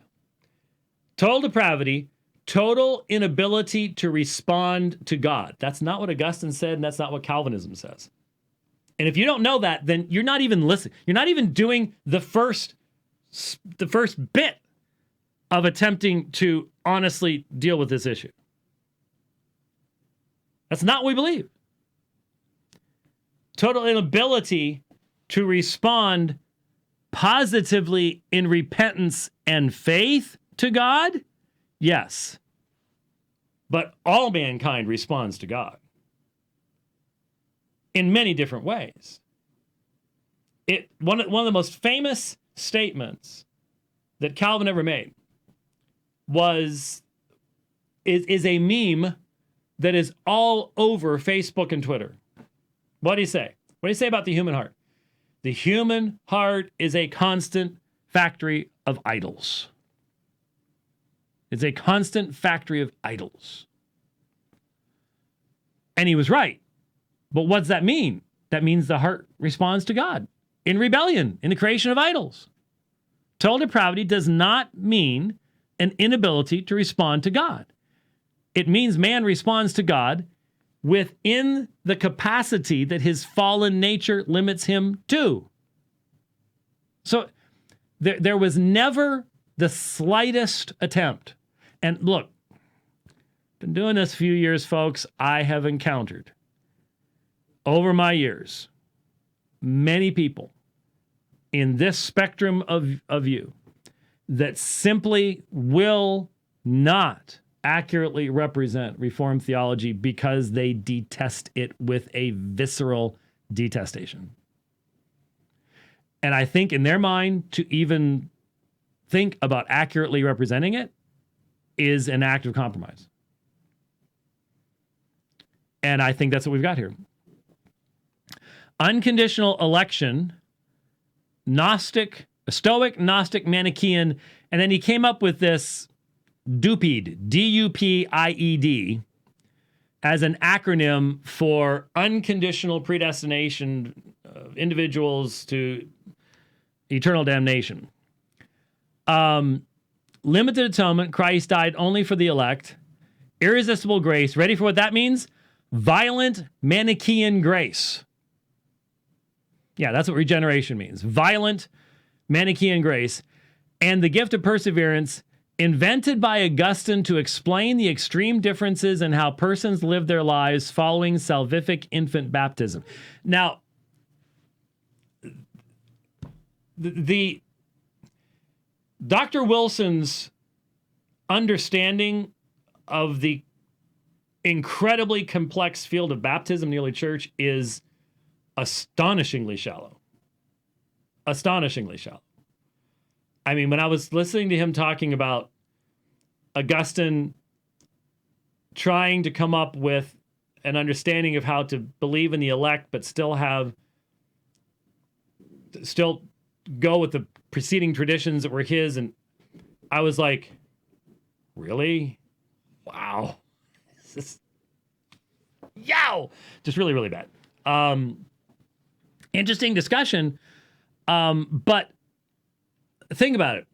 Total depravity, total inability to respond to God. That's not what Augustine said, and that's not what Calvinism says. And if you don't know that, then you're not even listening. You're not even doing the first bit of attempting to honestly deal with this issue. That's not what we believe. Total inability to respond positively in repentance and faith to God? Yes. But all mankind responds to God in many different ways. One of the most famous statements that Calvin ever made is a meme that is all over Facebook and Twitter. What do you say? What do you say about the human heart? The human heart is a constant factory of idols. It's a constant factory of idols. And he was right. But what does that mean? That means the heart responds to God in rebellion, in the creation of idols. Total depravity does not mean an inability to respond to God. It means man responds to God within the capacity that his fallen nature limits him to. So there was never the slightest attempt. And look, been doing this a few years, folks. I have encountered over my years many people in this spectrum of you that simply will not accurately represent Reformed theology because they detest it with a visceral detestation. And I think in their mind, to even think about accurately representing it is an act of compromise. And I think that's what we've got here. Unconditional election, Gnostic, Stoic, Gnostic, Manichaean, and then he came up with this DUPIED, D-U-P-I-E-D, as an acronym for unconditional predestination of individuals to eternal damnation. Limited atonement, Christ died only for the elect. Irresistible grace, ready for what that means? Violent Manichaean grace. Yeah, that's what regeneration means. Violent Manichaean grace. And the gift of perseverance, invented by Augustine to explain the extreme differences in how persons live their lives following salvific infant baptism. Now, the Dr. Wilson's understanding of the incredibly complex field of baptism in the early church is astonishingly shallow. astonishingly shallow. I mean, when I was listening to him talking about Augustine trying to come up with an understanding of how to believe in the elect, but still go with the preceding traditions that were his, and I was like, really? Wow. Just really, really bad. Interesting discussion. But think about it.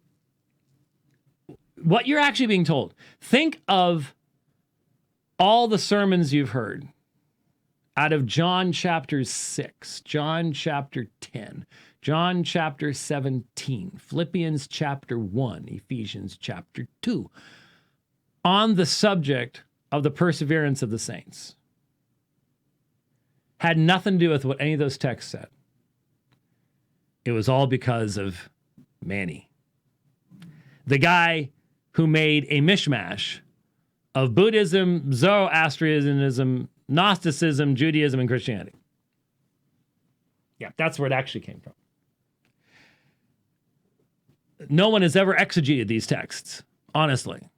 What you're actually being told. Think of all the sermons you've heard out of John chapter 6, John chapter 10, John chapter 17, Philippians chapter 1, Ephesians chapter 2, on the subject of the perseverance of the saints. Had nothing to do with what any of those texts said. It was all because of Manny, the guy who made a mishmash of Buddhism, Zoroastrianism, Gnosticism, Judaism, and Christianity. Yeah, that's where it actually came from. No one has ever exegeted these texts, honestly.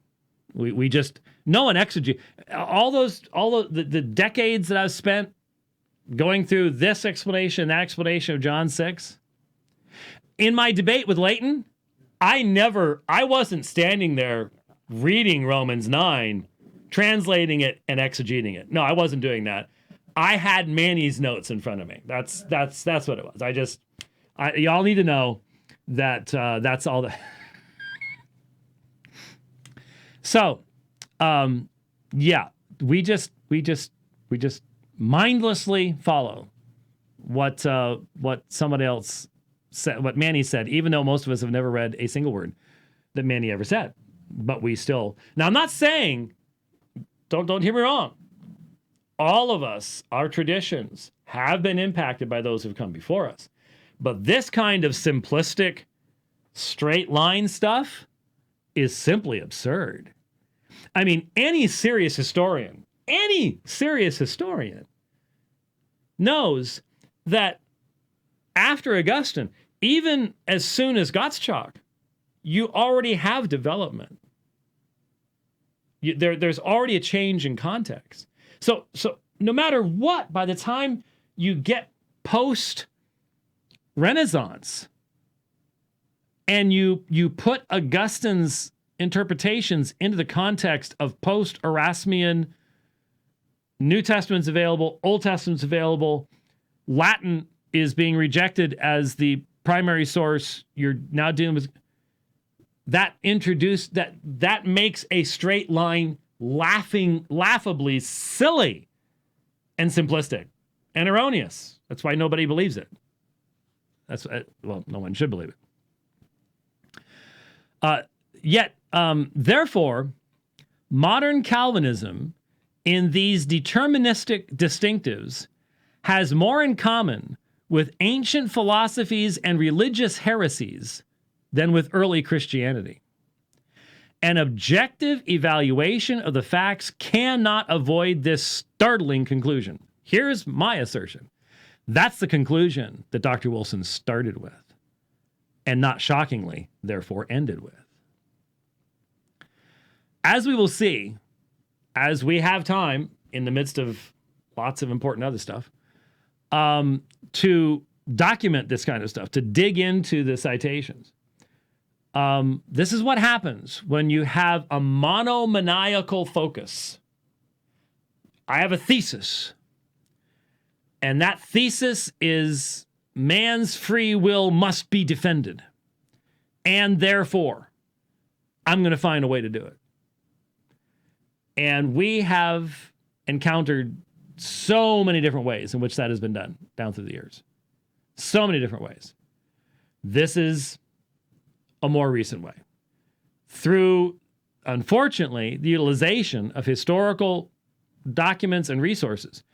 We just, no one exegeted. All the decades that I've spent going through this explanation, that explanation of John 6, in my debate with Leighton, I wasn't standing there reading Romans 9, translating it and exegeting it. No, I wasn't doing that. I had Manny's notes in front of me. That's what it was. Y'all need to know that that's all that. So, yeah, we just mindlessly follow what somebody else said, what Manny said, even though most of us have never read a single word that Manny ever said. But we still. Now, I'm not saying, don't hear me wrong. All of us, our traditions, have been impacted by those who've come before us. But this kind of simplistic, straight line stuff is simply absurd. I mean, any serious historian knows that after Augustine, even as soon as Gottschalk, you already have development. There's already a change in context. So no matter what, by the time you get post-Renaissance and you put Augustine's interpretations into the context of post-Erasmian, New Testament's available, Old Testament's available, Latin is being rejected as the primary source, you're now dealing with that makes a straight line laughably silly and simplistic and erroneous. That's why nobody believes it. No one should believe it. Therefore, modern Calvinism in these deterministic distinctives has more in common with ancient philosophies and religious heresies than with early Christianity. An objective evaluation of the facts cannot avoid this startling conclusion. Here's my assertion. That's the conclusion that Dr. Wilson started with, and not shockingly, therefore ended with. As we will see, as we have time in the midst of lots of important other stuff, to document this kind of stuff, to dig into the citations. This is what happens when you have a monomaniacal focus. I have a thesis, and that thesis is man's free will must be defended, and therefore, I'm going to find a way to do it. And we have encountered so many different ways in which that has been done down through the years. So many different ways. This is a more recent way. Through, unfortunately, the utilization of historical documents and resources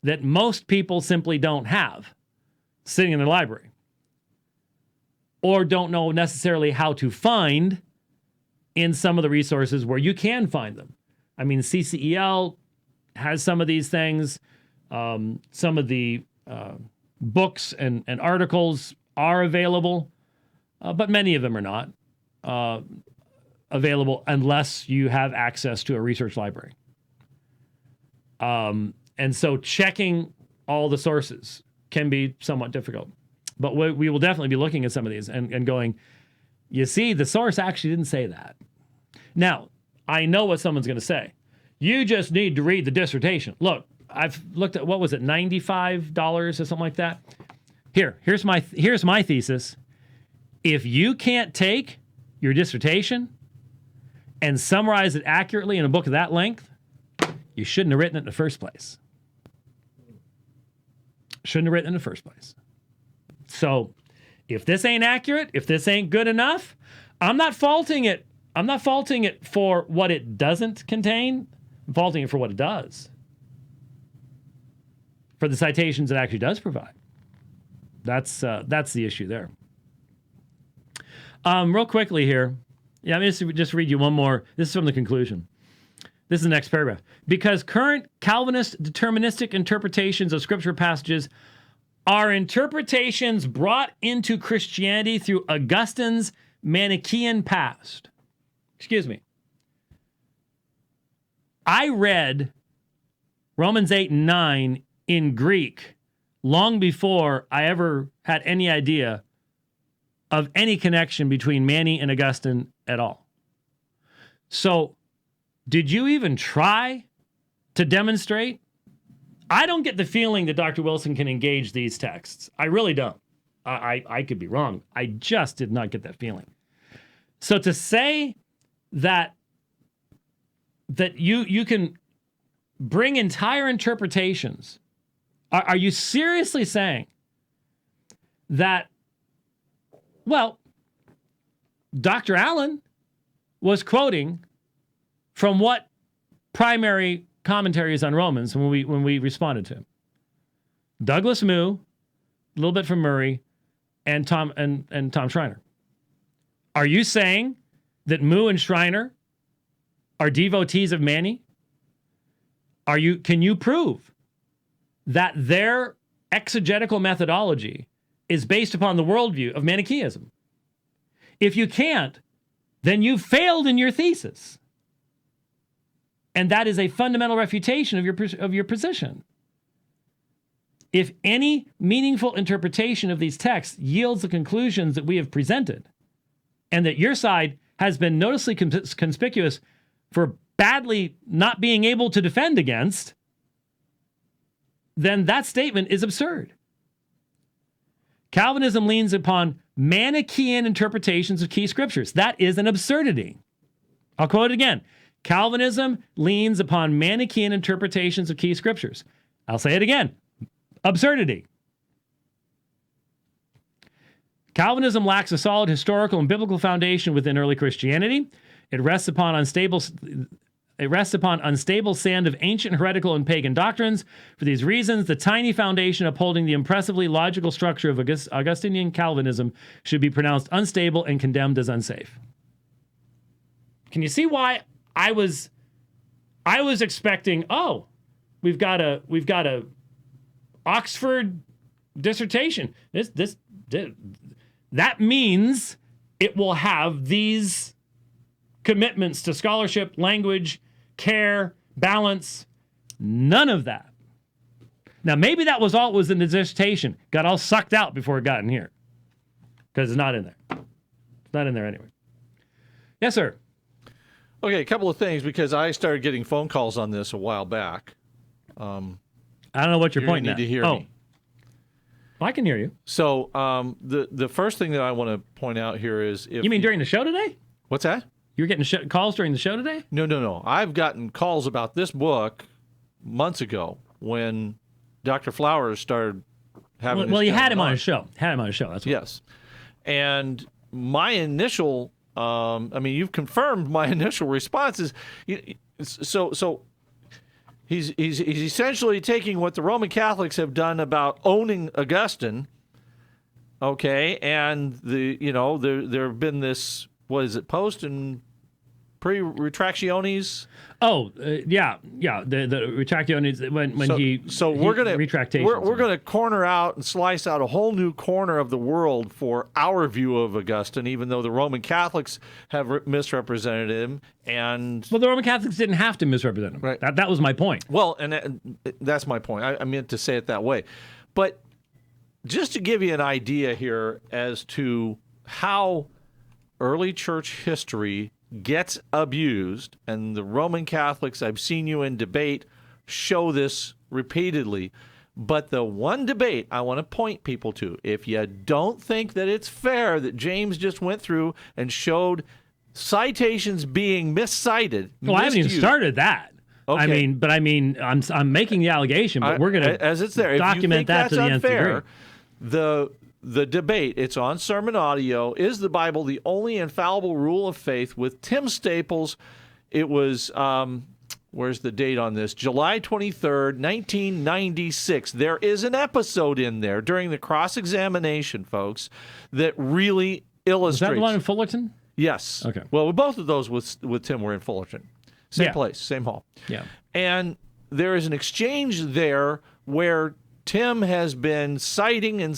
that most people simply don't have sitting in their library, or don't know necessarily how to find in some of the resources where you can find them. I mean, CCEL has some of these things. Some of the books and articles are available, but many of them are not available unless you have access to a research library. And so checking all the sources can be somewhat difficult. But we will definitely be looking at some of these and going, you see, the source actually didn't say that. Now, I know what someone's going to say. You just need to read the dissertation. Look, I've looked at, what was it, $95 or something like that? Here's my thesis. If you can't take your dissertation and summarize it accurately in a book of that length, you shouldn't have written it in the first place. Shouldn't have written it in the first place. So if this ain't accurate, if this ain't good enough, I'm not faulting it. I'm not faulting it for what it doesn't contain. I'm faulting it for what it does. For the citations it actually does provide. That's the issue there. Real quickly here. Yeah, I'm going to just read you one more. This is from the conclusion. This is the next paragraph. Because current Calvinist deterministic interpretations of scripture passages are interpretations brought into Christianity through Augustine's Manichaean past. Excuse me. I read Romans 8 and 9 in Greek long before I ever had any idea of any connection between Manny and Augustine at all. So, did you even try to demonstrate? I don't get the feeling that Dr. Wilson can engage these texts. I really don't. I could be wrong. I just did not get that feeling. So to say that you can bring entire interpretations, are you seriously saying that, well, Dr. Allen was quoting from what primary commentaries on Romans when we responded to him? Douglas Moo, a little bit from Murray, and Tom Schreiner. Are you saying that Moo and Schreiner are devotees of Manny? Can you prove that their exegetical methodology is based upon the worldview of Manichaeism? If you can't, then you failed in your thesis. And that is a fundamental refutation of your position. If any meaningful interpretation of these texts yields the conclusions that we have presented, and that your side has been noticeably conspicuous for badly not being able to defend against, then that statement is absurd. Calvinism leans upon Manichaean interpretations of key scriptures. That is an absurdity. I'll quote it again. Calvinism leans upon Manichaean interpretations of key scriptures. I'll say it again. Absurdity. Calvinism lacks a solid historical and biblical foundation within early Christianity. It rests upon unstable sand of ancient heretical and pagan doctrines. For these reasons, the tiny foundation upholding the impressively logical structure of Augustinian Calvinism should be pronounced unstable and condemned as unsafe. Can you see why I was expecting, we've got a Oxford dissertation. That means it will have these commitments to scholarship, language, care, balance. None of that. Now, maybe that was all it was in the dissertation. Got all sucked out before it got in here. Because it's not in there. It's not in there anyway. Yes, sir. Okay, a couple of things, because I started getting phone calls on this a while back. I don't know what you're pointing at. You need to hear me. I can hear you. So the first thing that I want to point out here is... You mean during the show today? What's that? You were getting calls during the show today? No. I've gotten calls about this book months ago when Dr. Flowers started having Well, you had him on a show. That's what. Yes. And my initial... you've confirmed my initial response is... So he's essentially taking what the Roman Catholics have done about owning Augustine, okay, and there have been this, what is it, post in pre-retractiones. Oh, yeah. The retractiones when we're gonna retractations. we're gonna corner out and slice out a whole new corner of the world for our view of Augustine, even though the Roman Catholics have misrepresented him. And well, the Roman Catholics didn't have to misrepresent him. Right. That was my point. well, and that's my point. I meant to say it that way, but just to give you an idea here as to how early church history gets abused, and the Roman Catholics, I've seen you in debate, show this repeatedly. But the one debate I want to point people to, if you don't think that it's fair that James just went through and showed citations being miscited. Well, I haven't even started that. Okay. I mean, I'm making the allegation, but we're going to as it's there. document if you think that that's to the nth unfair, degree. the debate, it's on Sermon Audio, is the Bible the only infallible rule of faith, with Tim Staples. It was, where's the date on this? July 23rd, 1996. There is an episode in there during the cross-examination, folks, that really illustrates. Is that the one in Fullerton? Yes. Okay. Well, both of those with Tim were in Fullerton. Same Yeah. place, same hall. Yeah. And there is an exchange there where Tim has been citing, and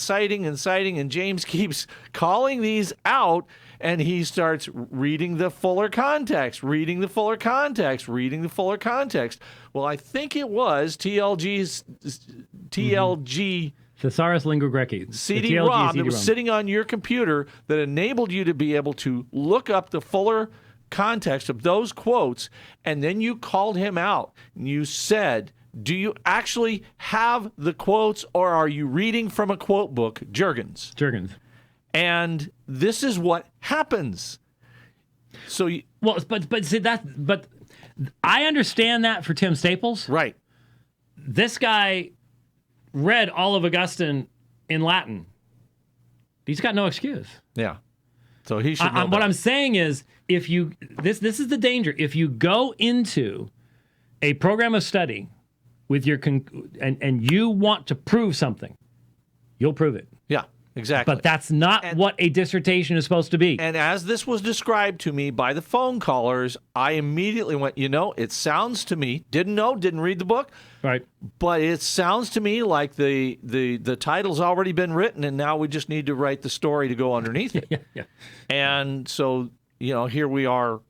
James keeps calling these out, and he starts reading the fuller context. Well, I think it was TLG Thesaurus Lingua Graeci. CD-ROM that was sitting on your computer that enabled you to be able to look up the fuller context of those quotes, and then you called him out and you said, do you actually have the quotes, or are you reading from a quote book, Jurgens? And this is what happens. So but see but I understand that for Tim Staples. right. This guy read all of Augustine in Latin. He's got no excuse. Yeah. So he should know What better. I'm saying is, if you this is the danger. If you go into a program of study with your and you want to prove something, you'll prove it. Yeah, exactly. But that's not what a dissertation is supposed to be. And as this was described to me by the phone callers, I immediately went, it sounds to me, didn't read the book, Right. but it sounds to me like the title's already been written, and now we just need to write the story to go underneath it. Yeah. And so, here we are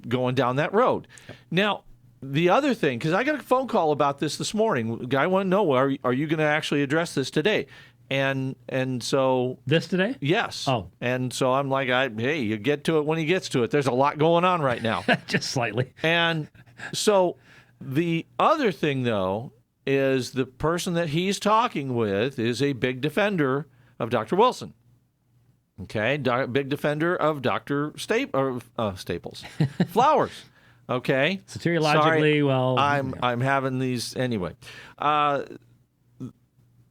going down that road. Now, the other thing, because I got a phone call about this morning. The guy wanted to know, are you going to actually address this today? And so This today? yes. Oh. And so I'm like, hey, you get to it when he gets to it. There's a lot going on right now. Just slightly. And so the other thing, though, is the person that he's talking with is a big defender of Dr. Wilson. Okay, big defender of Dr. Staples. Flowers. Okay. Soteriologically, Sorry, well, I'm having these anyway.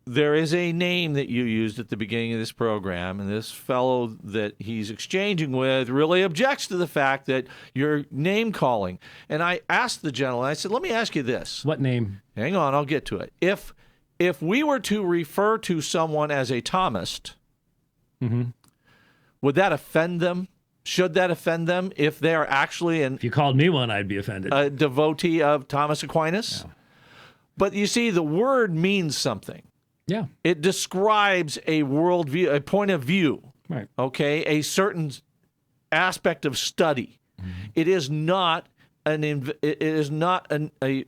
There is a name that you used at the beginning of this program, and this fellow that he's exchanging with really objects to the fact that you're name calling. And I asked the gentleman, I said, let me ask you this. what name? Hang on, I'll get to it. If we were to refer to someone as a Thomist, would that offend them? Should that offend them if they are actually If you called me one, I'd be offended. a devotee of Thomas Aquinas? Yeah. But you see, the word means something. Yeah. It describes a worldview, a point of view, Right. okay, a certain aspect of study. It is not a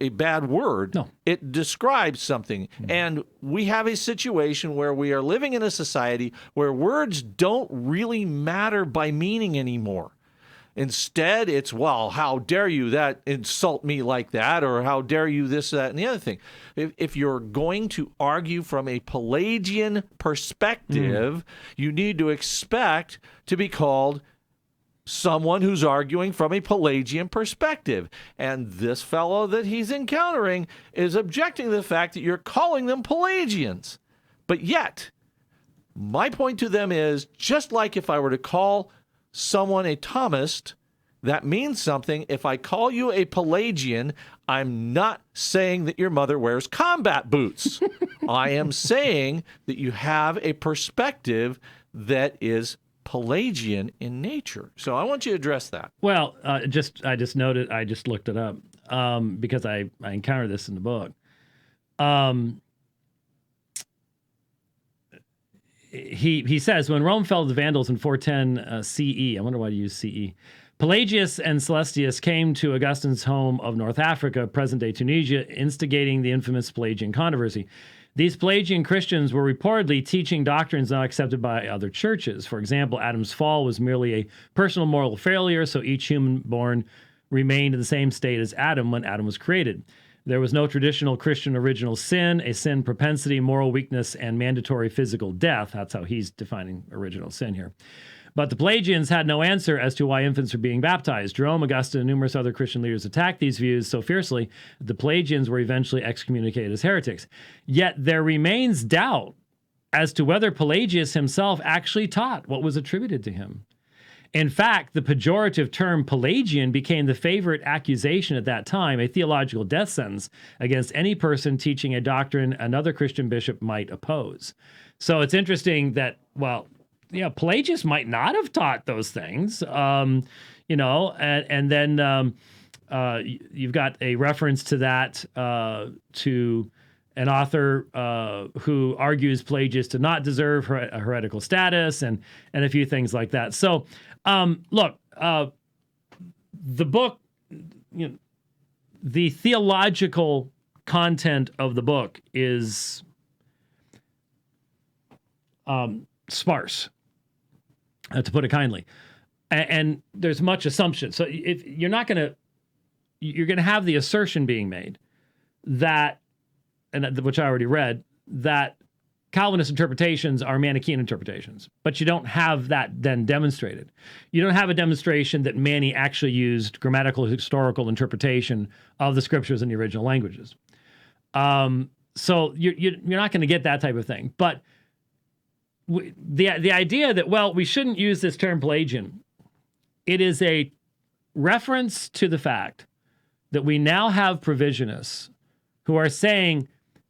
bad word. No. It describes something. And we have a situation where we are living in a society where words don't really matter by meaning anymore. Instead, it's, well, how dare you that insult me like that, or how dare you this, that, and the other thing. If you're going to argue from a Pelagian perspective, you need to expect to be called someone who's arguing from a Pelagian perspective. And this fellow that he's encountering is objecting to the fact that you're calling them Pelagians. But yet, my point to them is, just like if I were to call someone a Thomist, that means something. If I call you a Pelagian, I'm not saying that your mother wears combat boots. I am saying that you have a perspective that is Pelagian in nature. So I want you to address that. Well, I just noted, I just looked it up because I encountered this in the book. He says, when Rome fell to the Vandals in 410 CE, I wonder why you use CE, Pelagius and Celestius came to Augustine's home of North Africa, present-day Tunisia, instigating the infamous Pelagian controversy. These Pelagian Christians were reportedly teaching doctrines not accepted by other churches. For example, Adam's fall was merely a personal moral failure, so each human born remained in the same state as Adam when Adam was created. There was no traditional Christian original sin, a sin propensity, moral weakness, and mandatory physical death. That's how he's defining original sin here. But the Pelagians had no answer as to why infants were being baptized. Jerome, Augustine, and numerous other Christian leaders attacked these views so fiercely that the Pelagians were eventually excommunicated as heretics. Yet there remains doubt as to whether Pelagius himself actually taught what was attributed to him. In fact, the pejorative term Pelagian became the favorite accusation at that time, a theological death sentence against any person teaching a doctrine another Christian bishop might oppose. So it's interesting that, well, Pelagius might not have taught those things, and then you've got a reference to that to an author who argues Pelagius to not deserve a heretical status and a few things like that. So, look, the book, the theological content of the book is sparse, to put it kindly, and there's much assumption. So if you're going to have the assertion being made that, and which I already read, that Calvinist interpretations are Manichaean interpretations, but you don't have that then demonstrated. You don't have a demonstration that Mani actually used grammatical historical interpretation of the scriptures in the original languages. So you're not going to get that type of thing. But the idea that, well, we shouldn't use this term Pelagian, it is a reference to the fact that we now have provisionists who are saying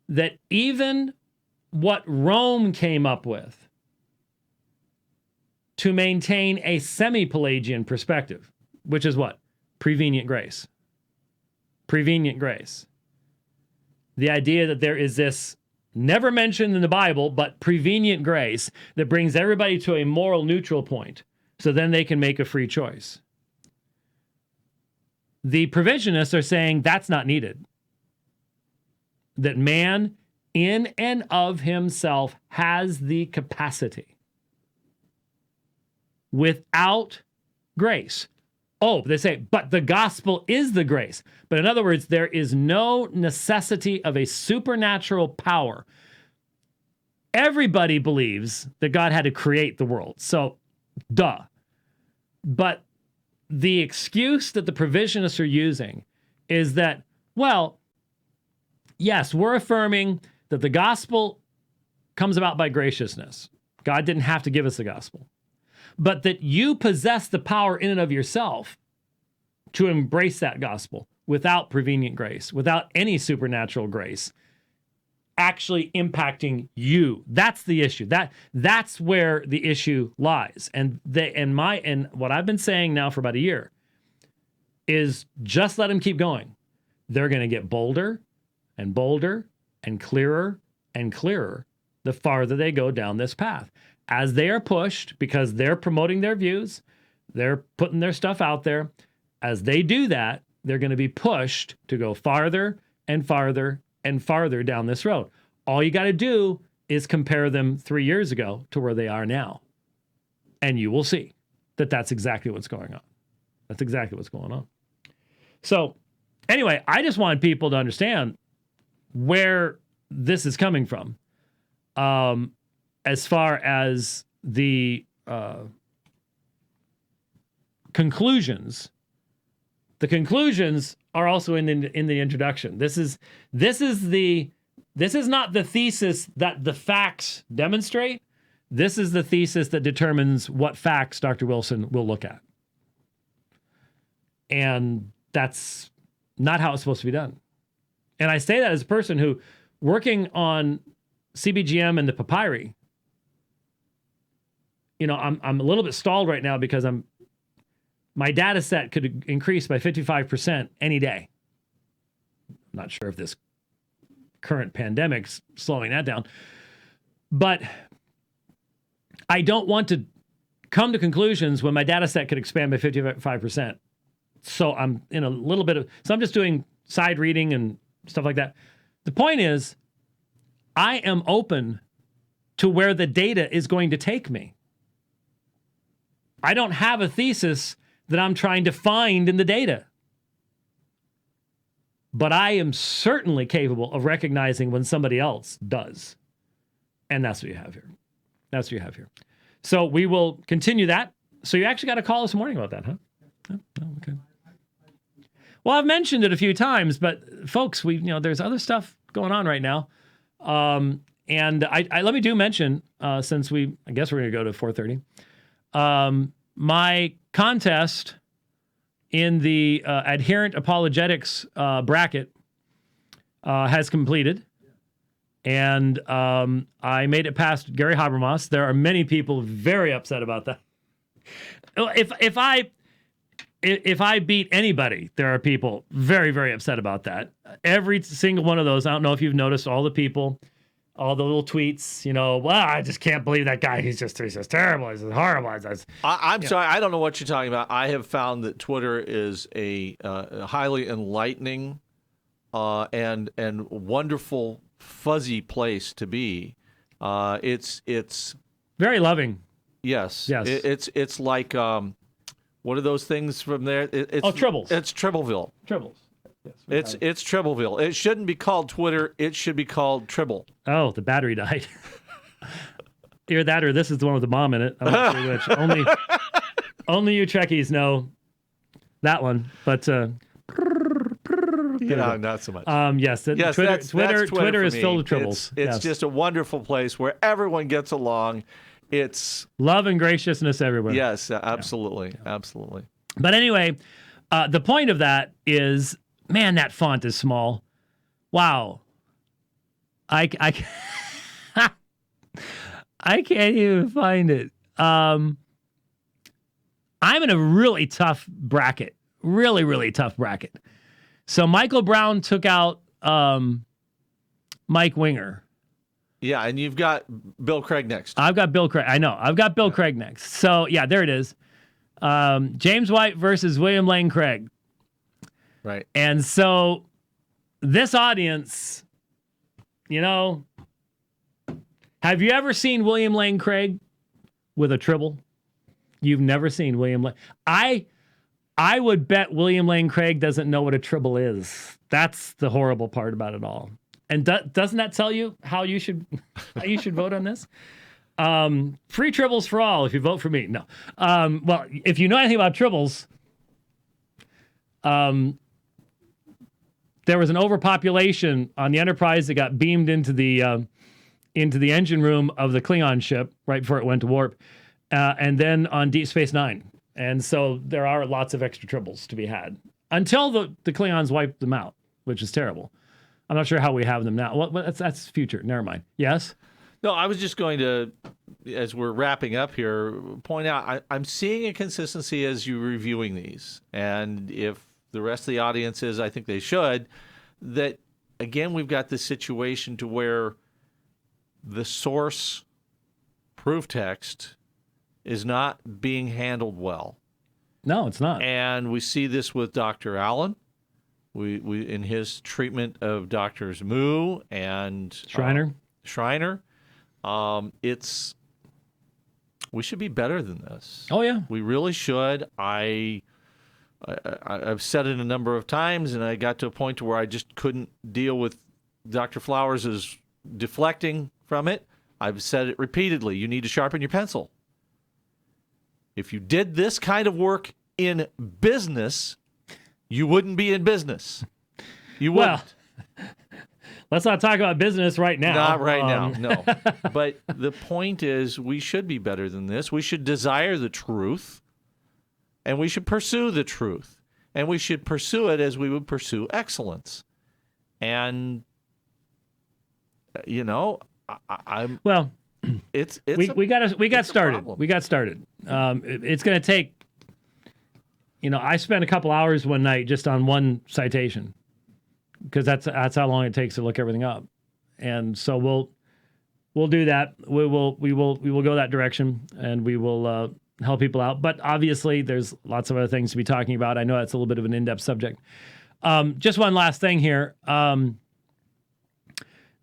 that even what Rome came up with to maintain a semi-Pelagian perspective, which is what? Prevenient grace. Prevenient grace. The idea that there is this, never mentioned in the Bible, but prevenient grace that brings everybody to a moral neutral point, so then they can make a free choice. The provisionists are saying that's not needed. That man in and of himself has the capacity without grace. Oh, they say, but the gospel is the grace. But in other words, there is no necessity of a supernatural power. Everybody believes that God had to create the world. So, duh. But the excuse that the provisionists are using is that, well, yes, we're affirming that the gospel comes about by graciousness. God didn't have to give us the gospel. But that you possess the power in and of yourself to embrace that gospel without prevenient grace, without any supernatural grace actually impacting you. That's the issue. That's where the issue lies. And what I've been saying now for about a year is just let them keep going. They're going to get bolder and bolder and clearer the farther they go down this path. As they are pushed, because they're promoting their views, they're putting their stuff out there. As they do that, they're going to be pushed to go farther and farther and farther down this road. All you got to do is compare them 3 years ago to where they are now. And you will see that that's exactly what's going on. That's exactly what's going on. So anyway, I just want people to understand where this is coming from. As far as the conclusions are also in the introduction. This is not the thesis that the facts demonstrate. This is the thesis that determines what facts Dr. Wilson will look at. And that's not how it's supposed to be done. And I say that as a person who, working on CBGM and the papyri, I'm a little bit stalled right now because my data set could increase by 55% any day. I'm not sure if this current pandemic's slowing that down, but I don't want to come to conclusions when my data set could expand by 55%. So I'm in a little bit of, so I'm just doing side reading and stuff like that. The point is, I am open to where the data is going to take me. I don't have a thesis that I'm trying to find in the data. But I am certainly capable of recognizing when somebody else does. And that's what you have here. That's what you have here. So we will continue that. So you actually got a call this morning about that, huh? Oh, okay. Well, I've mentioned it a few times, but folks, there's other stuff going on right now. And I let me do mention, since I guess we're going to go to 4:30. My contest in the adherent apologetics bracket has completed. And I made it past Gary Habermas. There are many people very upset about that. If I beat anybody, there are people very, very upset about that. Every single one of those. I don't know if you've noticed all the people, all the little tweets. Well, I just can't believe that guy. He's just terrible. He's just horrible. I'm sorry. I don't know what you're talking about. I have found that Twitter is a highly enlightening and wonderful, fuzzy place to be. It's very loving. Yes. Yes. It's like what are those things from there? It's Tribbles. It's Tribbleville. Tribbles. Yes, it's Tribbleville. It shouldn't be called Twitter. It should be called Tribble. Oh, the battery died. Either that or this is the one with the bomb in it. I'm not sure which. Only you Trekkies know that one. But not so much. Yes, Twitter is filled with tribbles. It's just a wonderful place where everyone gets along. It's love and graciousness everywhere. Yes, absolutely, absolutely. But anyway, the point of that is, man, that font is small. Wow. I can't even find it. I'm in a really tough bracket. Really, really tough bracket. So Michael Brown took out Mike Winger. Yeah, and you've got Bill Craig next. I've got Bill Craig. I know. I've got Bill Craig next. So, yeah, there it is. James White versus William Lane Craig. Right. And so this audience, have you ever seen William Lane Craig with a tribble? You've never seen William Lane. I would bet William Lane Craig doesn't know what a tribble is. That's the horrible part about it all. And doesn't that tell you how you should vote on this? Free tribbles for all if you vote for me. No. Well, if you know anything about tribbles, there was an overpopulation on the Enterprise that got beamed into the engine room of the Klingon ship right before it went to warp, and then on Deep Space Nine. And so there are lots of extra tribbles to be had until the Klingons wiped them out, which is terrible. I'm not sure how we have them now. Well, that's future. Never mind. Yes? No, I was just going to, as we're wrapping up here, point out I'm seeing a consistency as you're reviewing these. And if the rest of the audience is, I think they should, that, again, we've got this situation to where the source proof text is not being handled well. No, it's not. And we see this with Dr. Allen. We in his treatment of Doctors Moo and Schreiner. We should be better than this. Oh yeah, we really should. I've said it a number of times, and I got to a point where I just couldn't deal with Dr. Flowers' deflecting from it. I've said it repeatedly. You need to sharpen your pencil. If you did this kind of work in business, you wouldn't be in business. You wouldn't. Well, let's not talk about business right now. Not right now, no. But the point is, we should be better than this. We should desire the truth, and we should pursue the truth. And we should pursue it as we would pursue excellence. And, I'm... Well, we got started. problem. We got started. It's going to take. I spent a couple hours one night just on one citation, because that's how long it takes to look everything up, and so we'll do that. We will go that direction, and we will help people out. But obviously, there's lots of other things to be talking about. I know that's a little bit of an in-depth subject. Just one last thing here.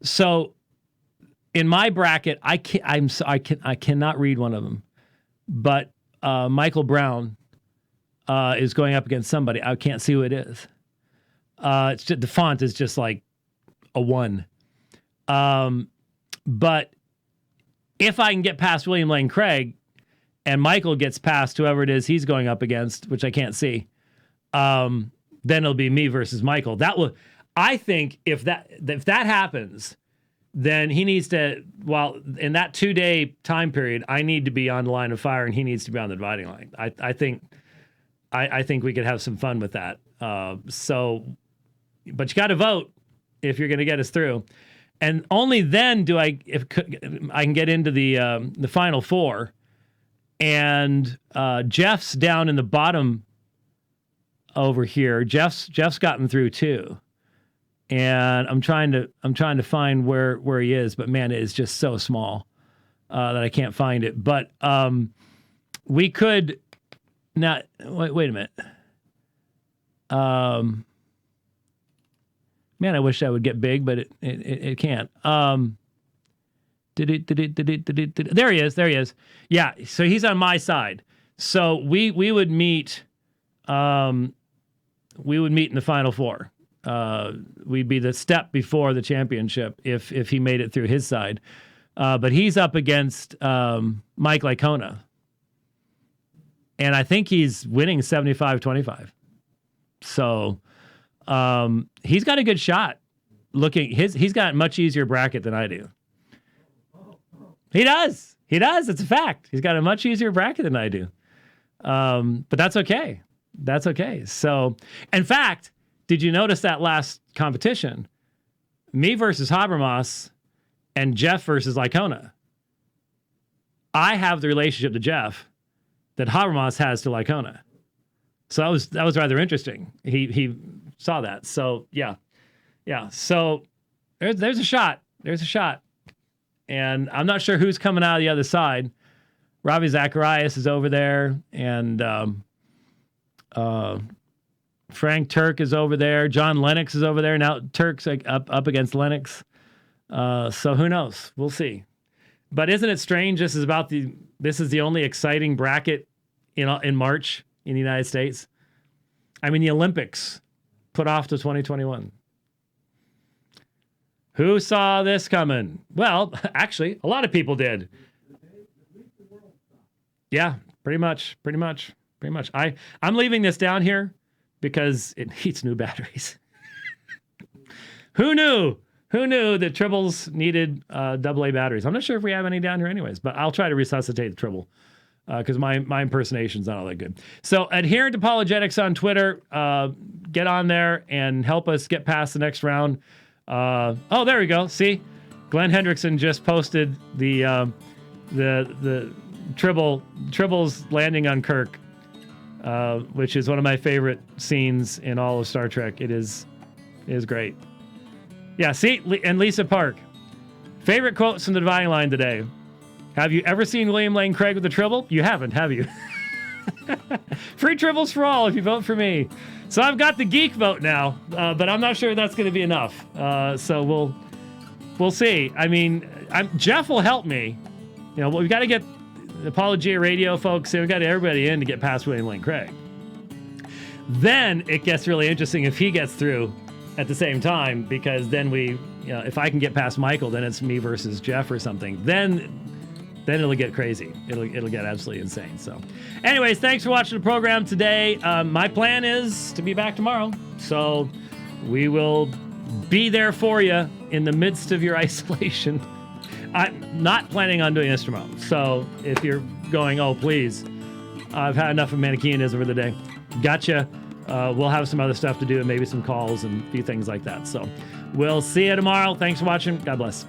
So in my bracket, I cannot read one of them, but Michael Brown is going up against somebody. I can't see who it is. It's just, the font is just like a 1. But if I can get past William Lane Craig, and Michael gets past whoever it is he's going up against, which I can't see, then it'll be me versus Michael. I think if that happens, then he needs to, in that 2-day time period, I need to be on the line of fire, and he needs to be on the dividing line. I think we could have some fun with that. But you got to vote if you're going to get us through, and only then do I can get into the final 4. And Jeff's down in the bottom over here. Jeff's gotten through too, and I'm trying to find where he is, but man, it is just so small that I can't find it. But we could now wait a minute. Man, I wish I would get big, but it can't. There he is. Yeah, so he's on my side. So we would meet. We would meet in the final 4. We'd be the step before the championship if he made it through his side. But he's up against Mike Licona, and I think he's winning 75-25. So he's got a good shot. He's got a much easier bracket than I do. He does. It's a fact. He's got a much easier bracket than I do. But that's okay. So, in fact, did you notice that last competition? Me versus Habermas and Jeff versus Licona. I have the relationship to Jeff that Habermas has to Licona. So that was rather interesting. He saw that. So yeah. So there's a shot. And I'm not sure who's coming out of the other side. Ravi Zacharias is over there, and Frank Turk is over there. John Lennox is over there. Now Turk's up against Lennox. So who knows? We'll see. But isn't it strange? This is the only exciting bracket in March in the United States. I mean, the Olympics put off to 2021. Who saw this coming? Well, actually, a lot of people did. Yeah, pretty much. I'm leaving this down here because it needs new batteries. Who knew that triples needed AA batteries? I'm not sure if we have any down here anyways, but I'll try to resuscitate the triple because my impersonation's not all that good. So Adherent Apologetics on Twitter. Get on there and help us get past the next round. There we go. See, Glenn Hendrickson just posted the triples landing on Kirk, which is one of my favorite scenes in all of Star Trek. It is great. Yeah, see, and Lisa Park. Favorite quotes from the Dividing Line today. Have you ever seen William Lane Craig with a triple? You haven't, have you? Free triples for all if you vote for me. So I've got the geek vote now, but I'm not sure that's going to be enough. So we'll see. I mean, Jeff will help me. We've got to get Apologia Radio folks, and we've got everybody in to get past William Lane Craig. Then it gets really interesting if he gets through at the same time, because then if I can get past Michael, then it's me versus Jeff or something. Then it'll get crazy. It'll get absolutely insane. So anyways, thanks for watching the program today. My plan is to be back tomorrow. So we will be there for you in the midst of your isolation. I'm not planning on doing this tomorrow. So if you're going, oh, please, I've had enough of Manichaeanism for the day. Gotcha. We'll have some other stuff to do and maybe some calls and a few things like that. So we'll see you tomorrow. Thanks for watching. God bless.